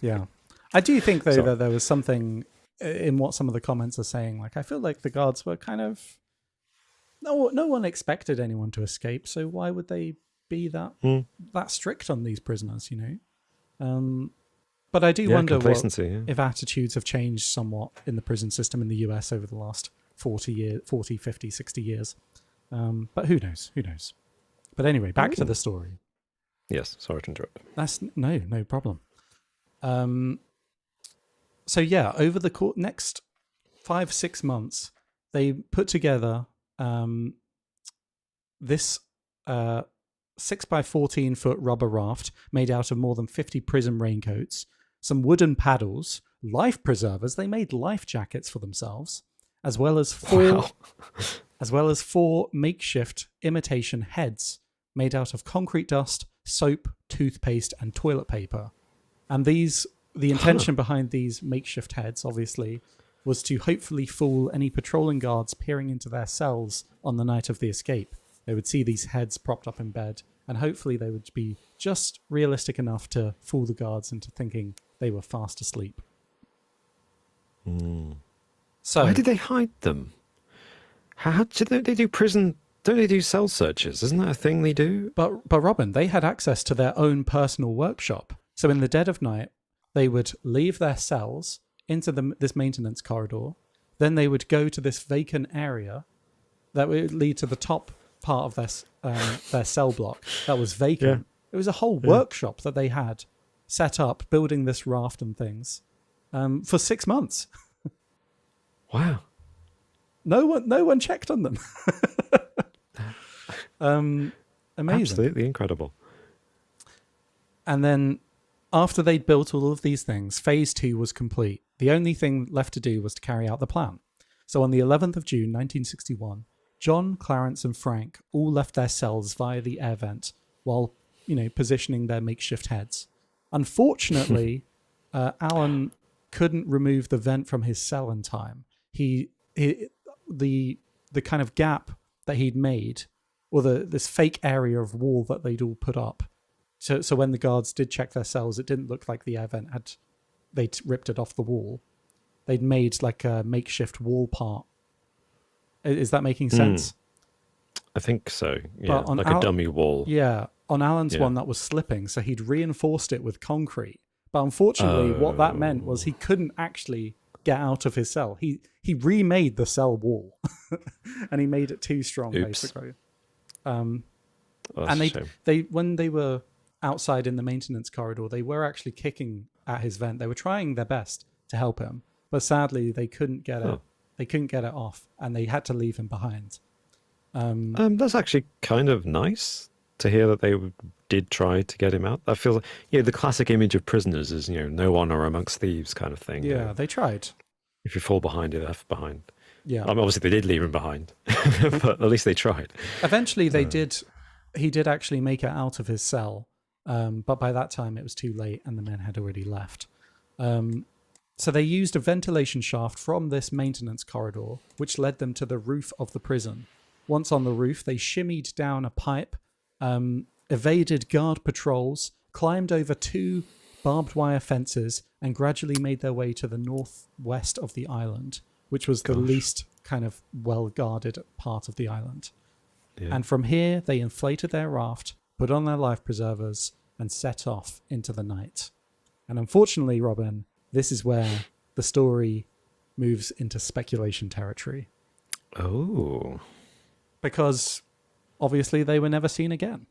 Yeah. I do think, though, that there was something in what some of the comments are saying. Like, I feel like the guards were kind of... No one expected anyone to escape, so why would they be that strict on these prisoners, But I do wonder if attitudes have changed somewhat in the prison system in the US over the last 40, 50, 60 years. But who knows? But anyway, back to the story. Yes, sorry to interrupt. That's no problem. So yeah, over the next 5-6 months, they put together this 6 by 14 foot rubber raft made out of more than 50 prism raincoats, some wooden paddles, life preservers. They made life jackets for themselves, as well as four makeshift imitation heads made out of concrete dust, soap, toothpaste, and toilet paper. And the intention behind these makeshift heads, obviously, was to hopefully fool any patrolling guards peering into their cells on the night of the escape. They would see these heads propped up in bed, and hopefully they would be just realistic enough to fool the guards into thinking they were fast asleep. So, why did they hide them? How did they do prison? Don't they do cell searches? Isn't that a thing they do? But Robin, they had access to their own personal workshop. So in the dead of night, they would leave their cells into this maintenance corridor. Then they would go to this vacant area that would lead to the top part of their cell block that was vacant. Yeah. It was a whole workshop that they had set up, building this raft and things for 6 months. Wow. No one checked on them. Amazing. Absolutely incredible. And then after they'd built all of these things, phase 2 was complete. The only thing left to do was to carry out the plan. So on the 11th of June, 1961, John, Clarence, and Frank all left their cells via the air vent while, positioning their makeshift heads. Unfortunately, Alan couldn't remove the vent from his cell in time. The kind of gap that he'd made, or this fake area of wall that they'd all put up. So when the guards did check their cells, it didn't look like the air vent they'd ripped it off the wall. They'd made like a makeshift wall part. Is that making sense? I think so. Yeah, like a dummy wall. Yeah, on Alan's one that was slipping, so he'd reinforced it with concrete. But unfortunately, what that meant was he couldn't actually get out of his cell. He remade the cell wall, and he made it too strong, basically. And they when they were outside in the maintenance corridor, they were actually kicking at his vent. They were trying their best to help him, but sadly they couldn't get it. They couldn't get it off, and they had to leave him behind. That's actually kind of nice to hear that they did try to get him out. I feel like, the classic image of prisoners is, no honor amongst thieves kind of thing. Yeah, they tried. If you fall behind, you're left behind. Yeah. Obviously they did leave him behind, but at least they tried. Eventually they did. He did actually make it out of his cell, but by that time it was too late and the men had already left. So they used a ventilation shaft from this maintenance corridor, which led them to the roof of the prison. Once on the roof, they shimmied down a pipe, evaded guard patrols, climbed over 2 barbed wire fences, and gradually made their way to the northwest of the island, which was the least kind of well-guarded part of the island. Yeah. And from here, they inflated their raft, put on their life preservers, and set off into the night. And unfortunately, Robin, this is where the story moves into speculation territory. Oh. Because obviously they were never seen again.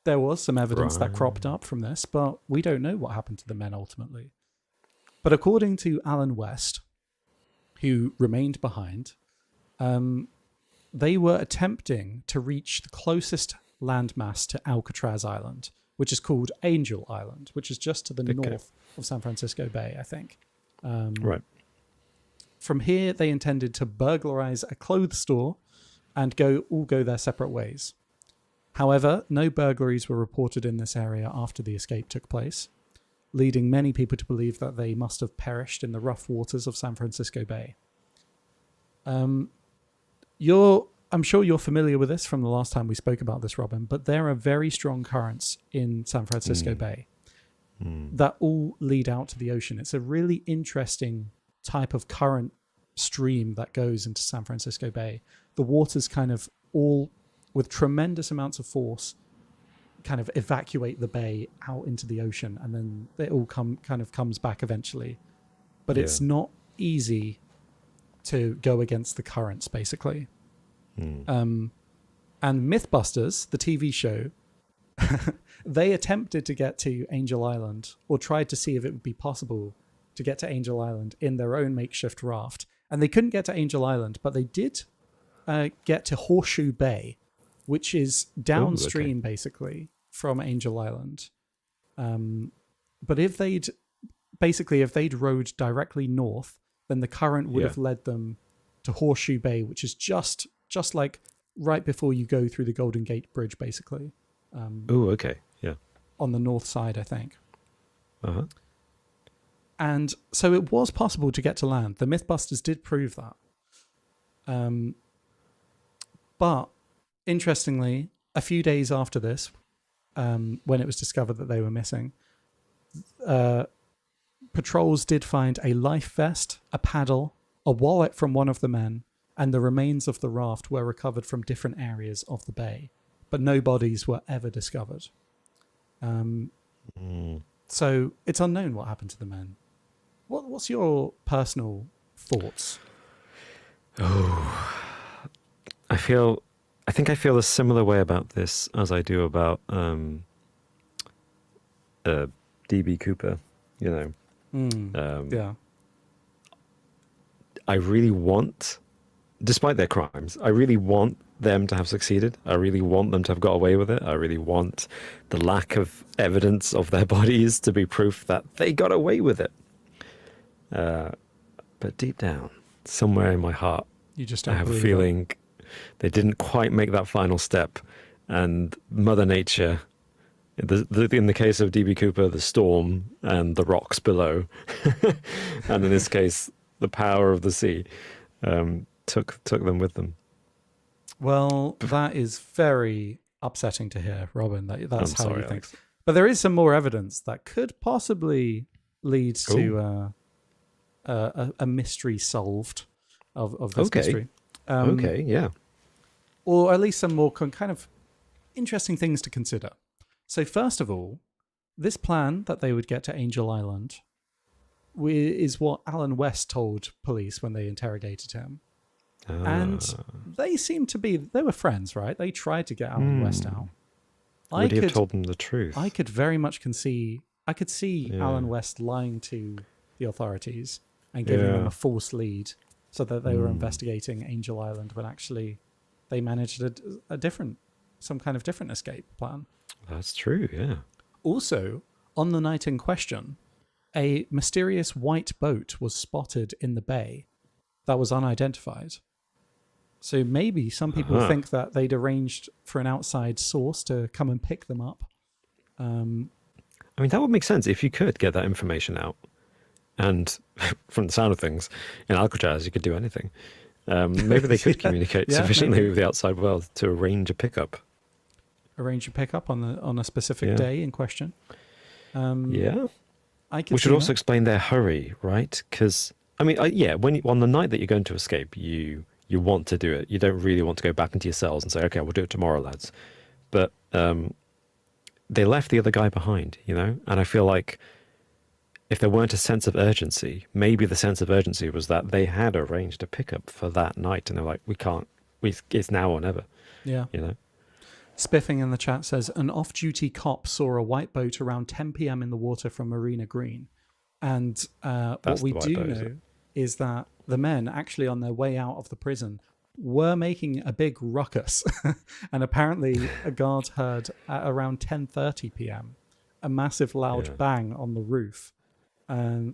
There was some evidence that cropped up from this, but we don't know what happened to the men ultimately. But according to Alan West, who remained behind, they were attempting to reach the closest landmass to Alcatraz Island, which is called Angel Island, which is just to the north of San Francisco Bay, I think. Right. From here, they intended to burglarize a clothes store and all go their separate ways. However, no burglaries were reported in this area after the escape took place, leading many people to believe that they must have perished in the rough waters of San Francisco Bay. I'm sure you're familiar with this from the last time we spoke about this, Robin, but there are very strong currents in San Francisco Bay that all lead out to the ocean. It's a really interesting type of current stream that goes into San Francisco Bay. The waters kind of all, with tremendous amounts of force, kind of evacuate the bay out into the ocean, and then it all comes back eventually. But it's not easy to go against the currents, basically. And Mythbusters, the TV show, they attempted to get to Angel Island, or tried to see if it would be possible to get to Angel Island in their own makeshift raft, And they couldn't get to Angel Island, but they did get to Horseshoe Bay, which is downstream, basically, from Angel Island. But if they'd rowed directly north, then the current would have led them to Horseshoe Bay, which is just like right before you go through the Golden Gate Bridge, basically. Yeah. On the north side, I think. Uh-huh. And so it was possible to get to land. The Mythbusters did prove that. But interestingly, a few days after this, when it was discovered that they were missing, patrols did find a life vest, a paddle, a wallet from one of the men, and the remains of the raft were recovered from different areas of the bay, but no bodies were ever discovered. So it's unknown what happened to the men. What's your personal thoughts? I think I feel a similar way about this as I do about DB Cooper, Yeah. I really want, despite their crimes, I really want them to have succeeded. I really want them to have got away with it. I really want the lack of evidence of their bodies to be proof that they got away with it. But deep down, somewhere in my heart, I have a feeling they didn't quite make that final step. And Mother Nature, in the case of DB Cooper, the storm and the rocks below, and in this case, the power of the sea, took them with them. Well, that is very upsetting to hear, Robin. That's how you think. But there is some more evidence that could possibly lead to a mystery solved of this mystery. Or at least some more kind of interesting things to consider. So first of all, this plan that they would get to Angel Island is what Alan West told police when they interrogated him. And they were friends, right? They tried to get Alan West out. Would he have told them the truth? I could very much see Alan West lying to the authorities and giving them a false lead so that they were investigating Angel Island when actually they managed some kind of different escape plan. That's true, yeah. Also, on the night in question, a mysterious white boat was spotted in the bay that was unidentified. So maybe some people think that they'd arranged for an outside source to come and pick them up. I mean, that would make sense if you could get that information out. And from the sound of things, in Alcatraz, you could do anything. Maybe they could communicate sufficiently with the outside world to arrange a pickup. Arrange a pickup on a specific day in question. Which would also explain their hurry, right? Because, I mean, on the night that you're going to escape, you want to do it. You don't really want to go back into your cells and say, okay, we'll do it tomorrow, lads. But they left the other guy behind, And I feel like if there weren't a sense of urgency, maybe the sense of urgency was that they had arranged a pickup for that night. And they're like, it's now or never. Yeah. Spiffing in the chat says, an off-duty cop saw a white boat around 10 p.m. in the water from Marina Green. And what we do know is that the men actually on their way out of the prison were making a big ruckus. And apparently a guard heard at around 10:30 p.m. a massive loud bang on the roof. Right.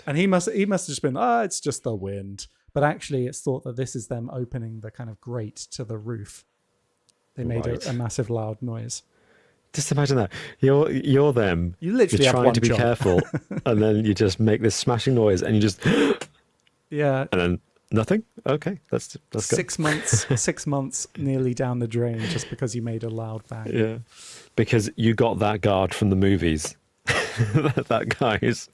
And he must have just been, it's just the wind. But actually it's thought that this is them opening the kind of grate to the roof. They made a massive loud noise. Just imagine that. You're them. You're trying to be careful, and then you just make this smashing noise, and you just and then nothing. Okay, let's go. 6 months. 6 months nearly down the drain just because you made a loud bang. Yeah, because you got that guard from the movies. That guy's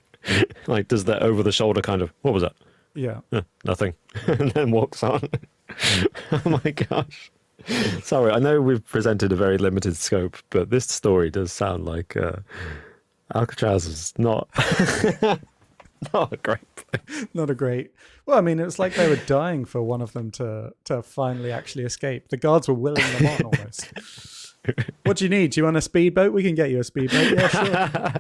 like does that over the shoulder kind of. What was that? Yeah, nothing, and then walks on. Oh my gosh. Sorry, I know we've presented a very limited scope, but this story does sound like Alcatraz is not not a great place. Not a great. Well, I mean, it was like they were dying for one of them to finally actually escape. The guards were willing them on almost. What do you need? Do you want a speedboat? We can get you a speedboat. Yeah,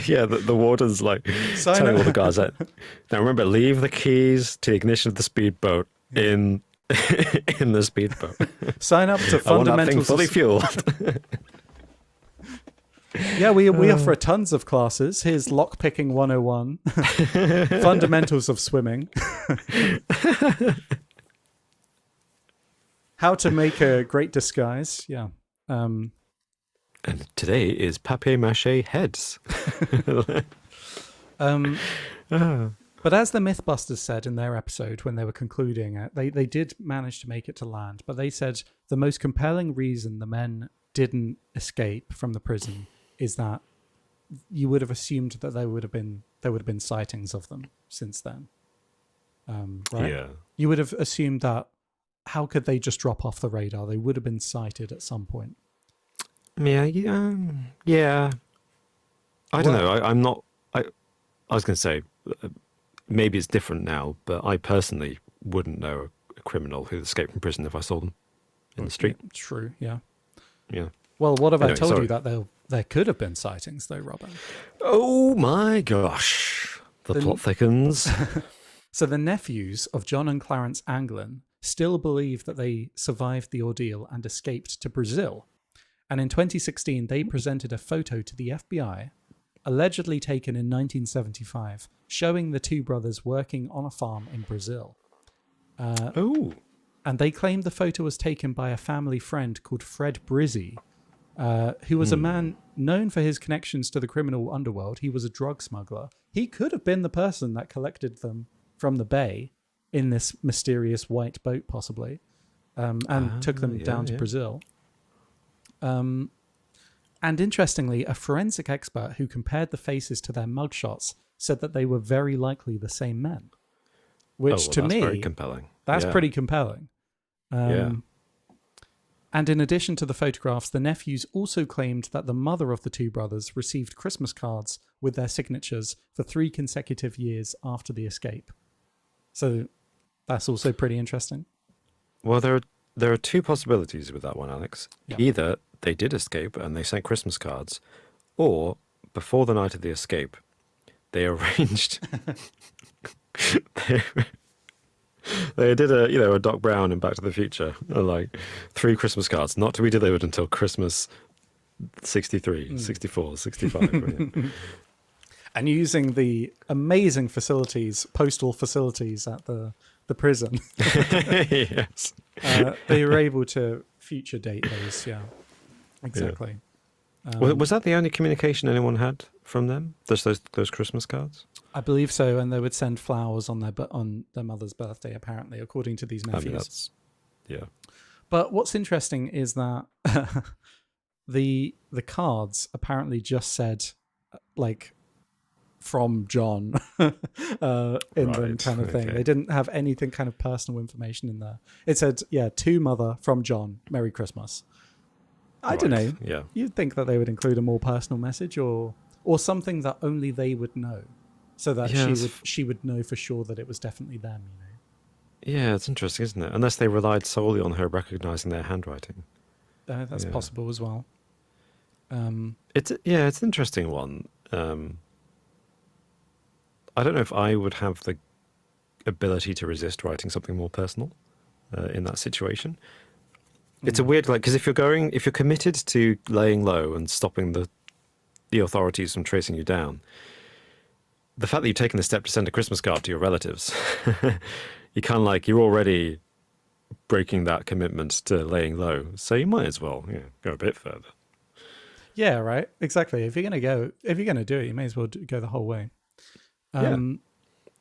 Yeah, the warden's like Sign telling up. all the guards that, now remember, leave the keys to the ignition of the speedboat in in the speedboat. Sign up to I want that thing fundamentals. fully fueled. Yeah, we offer tons of classes. Here's lockpicking 101, fundamentals of swimming, how to make a great disguise. Yeah. And today is papier-mâché heads. But as the Mythbusters said in their episode when they were concluding it, they did manage to make it to land, but they said the most compelling reason the men didn't escape from the prison is that you would have assumed that there would have been sightings of them since then. Right? Yeah. You would have assumed that how could they just drop off the radar? They would have been sighted at some point. Yeah. I don't know. I'm not. I was going to say maybe it's different now, but I personally wouldn't know a criminal who escaped from prison if I saw them in the street. Yeah, true. Yeah. Yeah. Well, what if I Anyway, told sorry. you that there could have been sightings, though, Robin? Oh my gosh! The plot thickens. So the nephews of John and Clarence Anglin still believe that they survived the ordeal and escaped to Brazil. And in 2016, they presented a photo to the FBI, allegedly taken in 1975, showing the two brothers working on a farm in Brazil. And they claimed the photo was taken by a family friend called Fred Brizzi, who was a man known for his connections to the criminal underworld. He was a drug smuggler. He could have been the person that collected them from the bay in this mysterious white boat, possibly, and took them down to Brazil. And interestingly, a forensic expert who compared the faces to their mugshots said that they were very likely the same men, which to that's me, very compelling. that's pretty compelling. And in addition to the photographs, the nephews also claimed that the mother of the two brothers received Christmas cards with their signatures for 3 consecutive years after the escape. So that's also pretty interesting. Well, there are two possibilities with that one, Alex. Yeah. Either they did escape and they sent Christmas cards, or before the night of the escape, they arranged. They did a Doc Brown in Back to the Future, like 3 Christmas cards, not to be delivered until Christmas 63, 64, 65. Brilliant. And using the amazing postal facilities at the prison, Yes. they were able to future date those. Yeah, exactly. Was that the only communication anyone had from them? Just those Christmas cards? I believe so, and they would send flowers on their mother's birthday, apparently, according to these nephews. But what's interesting is that the cards apparently just said like from John in them kind of thing. Okay. They didn't have anything kind of personal information in there. It said, to mother from John, Merry Christmas. I don't know. Yeah. You'd think that they would include a more personal message or something that only they would know, so that she would know for sure that it was definitely them. Yeah, it's interesting, isn't it? Unless they relied solely on her recognizing their handwriting. That's possible as well. It's an interesting one. I don't know if I would have the ability to resist writing something more personal in that situation. It's a weird, because if you're committed to laying low and stopping the authorities from tracing you down, the fact that you've taken the step to send a Christmas card to your relatives, you're already breaking that commitment to laying low. So you might as well go a bit further. Yeah, right. Exactly. If you're gonna do it, you may as well go the whole way.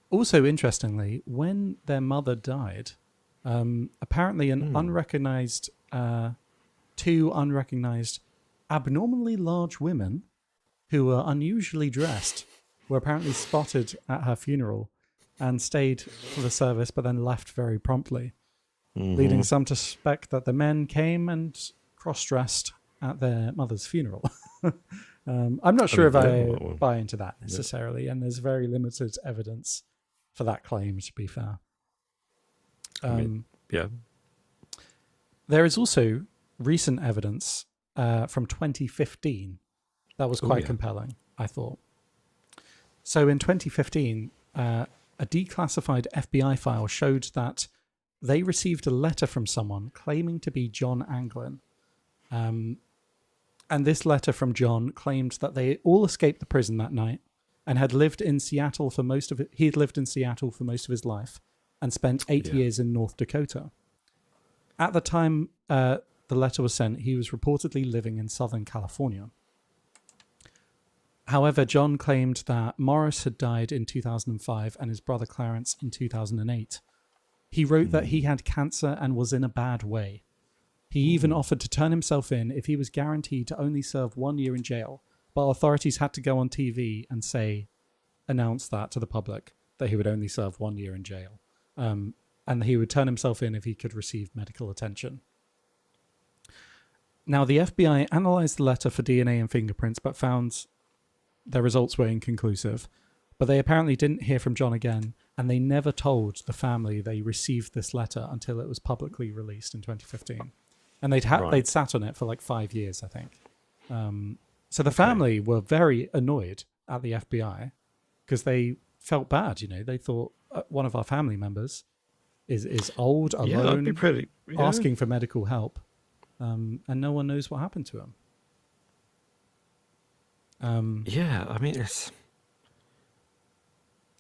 Also, interestingly, when their mother died, apparently two unrecognized, abnormally large women who were unusually dressed were apparently spotted at her funeral and stayed for the service, but then left very promptly, leading some to suspect that the men came and cross-dressed at their mother's funeral. I'm not sure if I buy into that necessarily, and there's very limited evidence for that claim, to be fair. There is also recent evidence from 2015 That was Oh, quite yeah. compelling, I thought. So in 2015, a declassified FBI file showed that they received a letter from someone claiming to be John Anglin. And this letter from John claimed that they all escaped the prison that night and had lived in Seattle for most of it. He had lived in Seattle for most of his life and spent 8 Yeah. years in North Dakota. At the time the letter was sent, he was reportedly living in Southern California. However, John claimed that Morris had died in 2005 and his brother Clarence in 2008. He wrote that he had cancer and was in a bad way. He even offered to turn himself in if he was guaranteed to only serve 1 year in jail, but authorities had to go on TV and announce that to the public, that he would only serve 1 year in jail. And he would turn himself in if he could receive medical attention. Now, the FBI analysed the letter for DNA and fingerprints, but found their results were inconclusive. But they apparently didn't hear from John again, and they never told the family they received this letter until it was publicly released in 2015. And they'd sat on it for like 5 years, I think. So the family were very annoyed at the FBI because they felt bad. They thought one of our family members is old, alone, that'd be pretty, asking for medical help, and no one knows what happened to him. Yeah, I mean, it's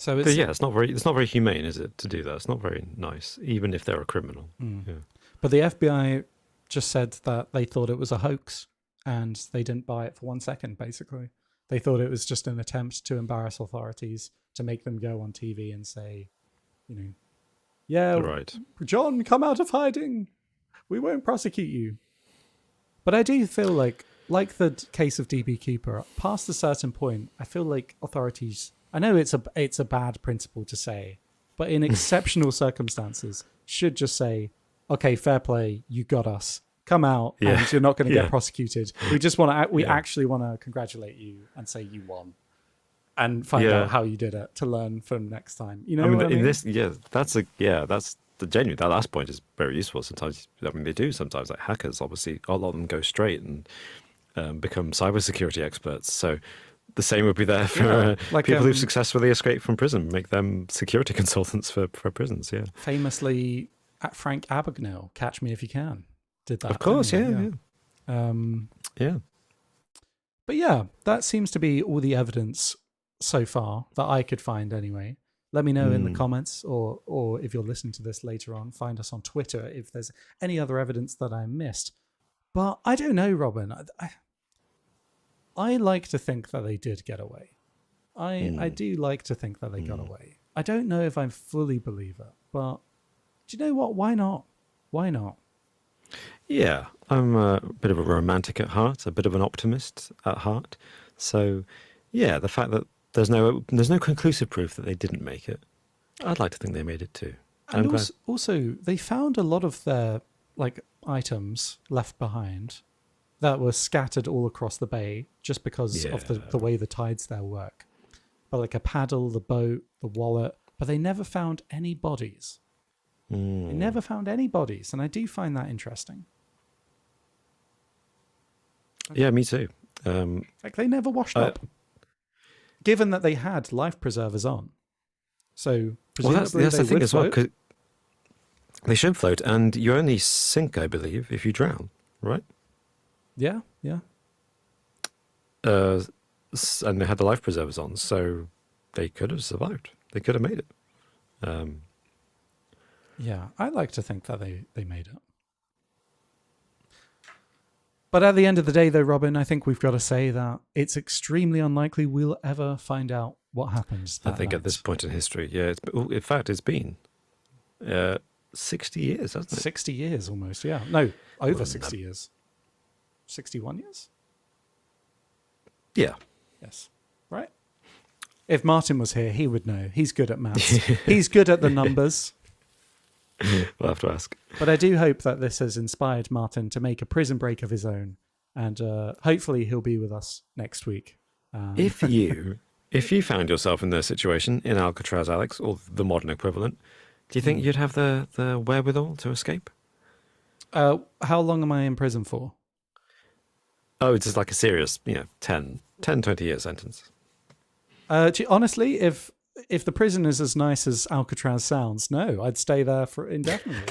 it's not very humane, is it, to do that? It's not very nice, even if they're a criminal. Yeah. But the FBI just said that they thought it was a hoax, and they didn't buy it for 1 second. Basically, they thought it was just an attempt to embarrass authorities, to make them go on TV and say, yeah, Right. John, come out of hiding. We won't prosecute you. But I do feel like the case of DB Cooper, past a certain point, I feel like authorities, I know it's a bad principle to say, but in exceptional circumstances, should just say, okay, fair play, you got us. Come out, and you're not going to get prosecuted. We just actually want to congratulate you and say you won, and find out how you did it to learn from next time. You know, what I mean? That's the genuine. That last point is very useful. Sometimes, they do. Sometimes, like hackers, obviously, a lot of them go straight and become cybersecurity experts. So the same would be there for people who've successfully escaped from prison. Make them security consultants for prisons. Yeah, famously, at Frank Abagnale, Catch Me If You Can, did that. Of course, yeah. But yeah, that seems to be all the evidence so far that I could find anyway. Let me know in the comments, or if you're listening to this later on, find us on Twitter if there's any other evidence that I missed. But I don't know, Robin. I like to think that they did get away. I do like to think that they got away. I don't know if I fully believe it, but do you know what? Why not? Why not? Yeah, I'm a bit of a romantic at heart, a bit of an optimist at heart. So, yeah, the fact that there's no conclusive proof that they didn't make it, I'd like to think they made it too. And also, they found a lot of their items left behind that were scattered all across the bay just because of the way the tides there work. But like a paddle, the boat, the wallet, but they never found any bodies. They never found any bodies, and I do find that interesting. Yeah, me too. They never washed up, given that they had life preservers on. So presumably that's the thing would as well. float. 'Cause they should float, and you only sink, I believe, if you drown, right? Yeah. And they had the life preservers on, so they could have survived. They could have made it. Yeah, I like to think that they made it. But at the end of the day, though, Robin, I think we've got to say that it's extremely unlikely we'll ever find out what happened. I think at this point in history, in fact, it's been 60 years, hasn't it? 60 years almost, yeah. No, over 60 years. 61 years? Yeah. Yes. Right? If Martin was here, he would know. He's good at maths. He's good at the numbers. We'll have to ask. But I do hope that this has inspired Martin to make a prison break of his own. And hopefully he'll be with us next week. If you found yourself in the situation in Alcatraz, Alex, or the modern equivalent, do you think you'd have the wherewithal to escape? How long am I in prison for? Oh, it's just like a serious, 20-year sentence. Honestly, if the prison is as nice as Alcatraz sounds, no, I'd stay there for indefinitely.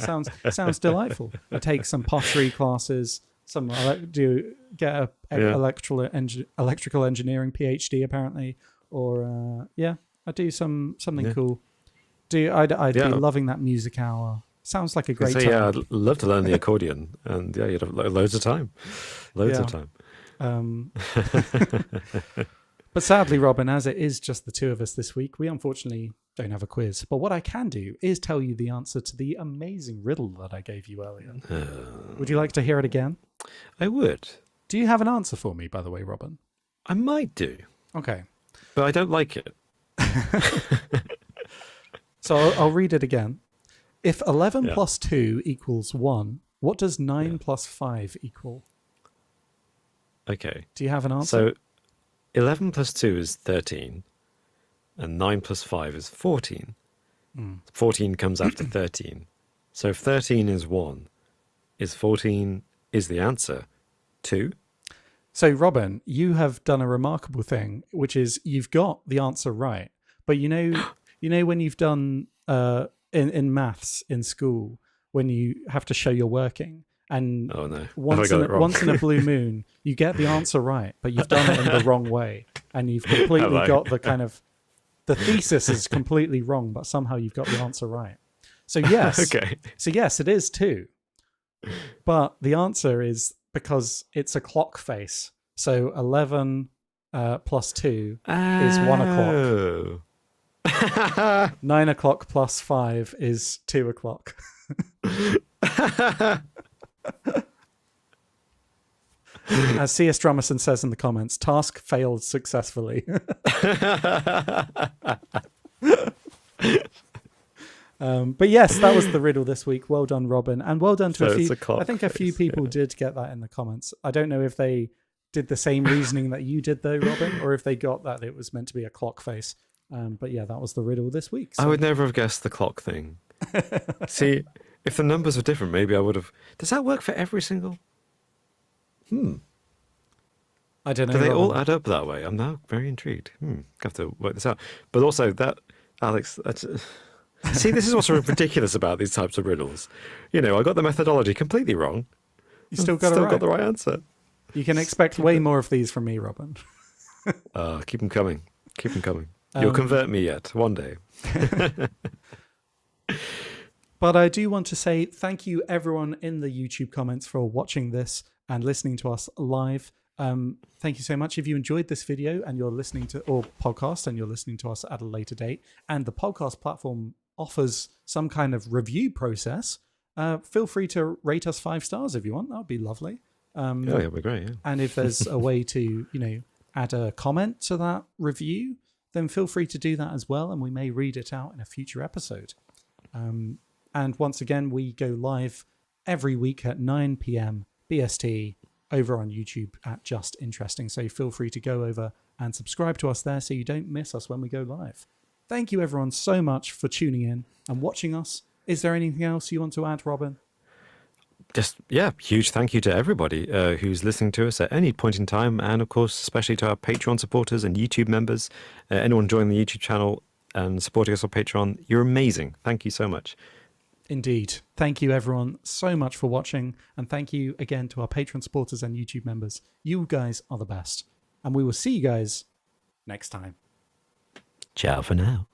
It sounds delightful. I take some pottery classes, get a electrical engineering PhD apparently, or I do something cool. I'd be loving that music hour. Sounds like a great time. Yeah, I'd love to learn the accordion, and you'd have loads of time, of time. But sadly, Robin, as it is just the two of us this week, we unfortunately don't have a quiz. But what I can do is tell you the answer to the amazing riddle that I gave you earlier. Would you like to hear it again? I would. Do you have an answer for me, by the way, Robin? I might do. Okay. But I don't like it. So I'll read it again. If 11 plus 2 equals 1, what does 9 plus 5 equal? Okay. Do you have an answer? So 11 plus 2 is 13, and 9 plus 5 is 14. 14 comes after 13. So if 13 is 1, is 14 is the answer 2? So, Robin, you have done a remarkable thing, which is you've got the answer right. But you know when you've done in maths in school, when you have to show you're working, and once in a blue moon, you get the answer right, but you've done it in the wrong way, and you've completely got the thesis is completely wrong, but somehow you've got the answer right. So yes, So yes, it is 2, but the answer is because it's a clock face. So 11 plus 2 is 1 o'clock. 9 o'clock plus 5 is 2 o'clock. As C.S. Drummerson says in the comments, task failed successfully. But yes, that was the riddle this week. Well done, Robin, and well done to a few. I think a few people did get that in the comments. I don't know if they did the same reasoning that you did, though, Robin, or if they got that it was meant to be a clock face. But yeah, that was the riddle this week. So. I would never have guessed the clock thing. See, if the numbers were different, maybe I would have. Does that work for every single? I don't know. Do they all add up that way? I'm now very intrigued. Have to work this out. But also that, Alex. See, this is what's ridiculous about these types of riddles. I got the methodology completely wrong. You still got the right answer. You can expect way more of these from me, Robin. Keep them coming. Keep them coming. You'll convert me yet one day. But I do want to say thank you, everyone in the YouTube comments, for watching this and listening to us live. Thank you so much. If you enjoyed this video and you're listening to or podcast and you're listening to us at a later date, and the podcast platform offers some kind of review process, feel free to rate us 5 stars if you want. That would be lovely. It'd be great. Yeah. And if there's a way to, add a comment to that review, then feel free to do that as well, and we may read it out in a future episode. And once again, we go live every week at 9 p.m. BST over on YouTube at Just Interesting. So feel free to go over and subscribe to us there so you don't miss us when we go live. Thank you, everyone, so much for tuning in and watching us. Is there anything else you want to add, Robin? Huge thank you to everybody who's listening to us at any point in time, and of course especially to our Patreon supporters and YouTube members, anyone joining the YouTube channel and supporting us on Patreon. You're amazing. Thank you so much. Indeed. Thank you, everyone, so much for watching, and thank you again to our Patreon supporters and YouTube members. You guys are the best, and we will see you guys next time. Ciao for now.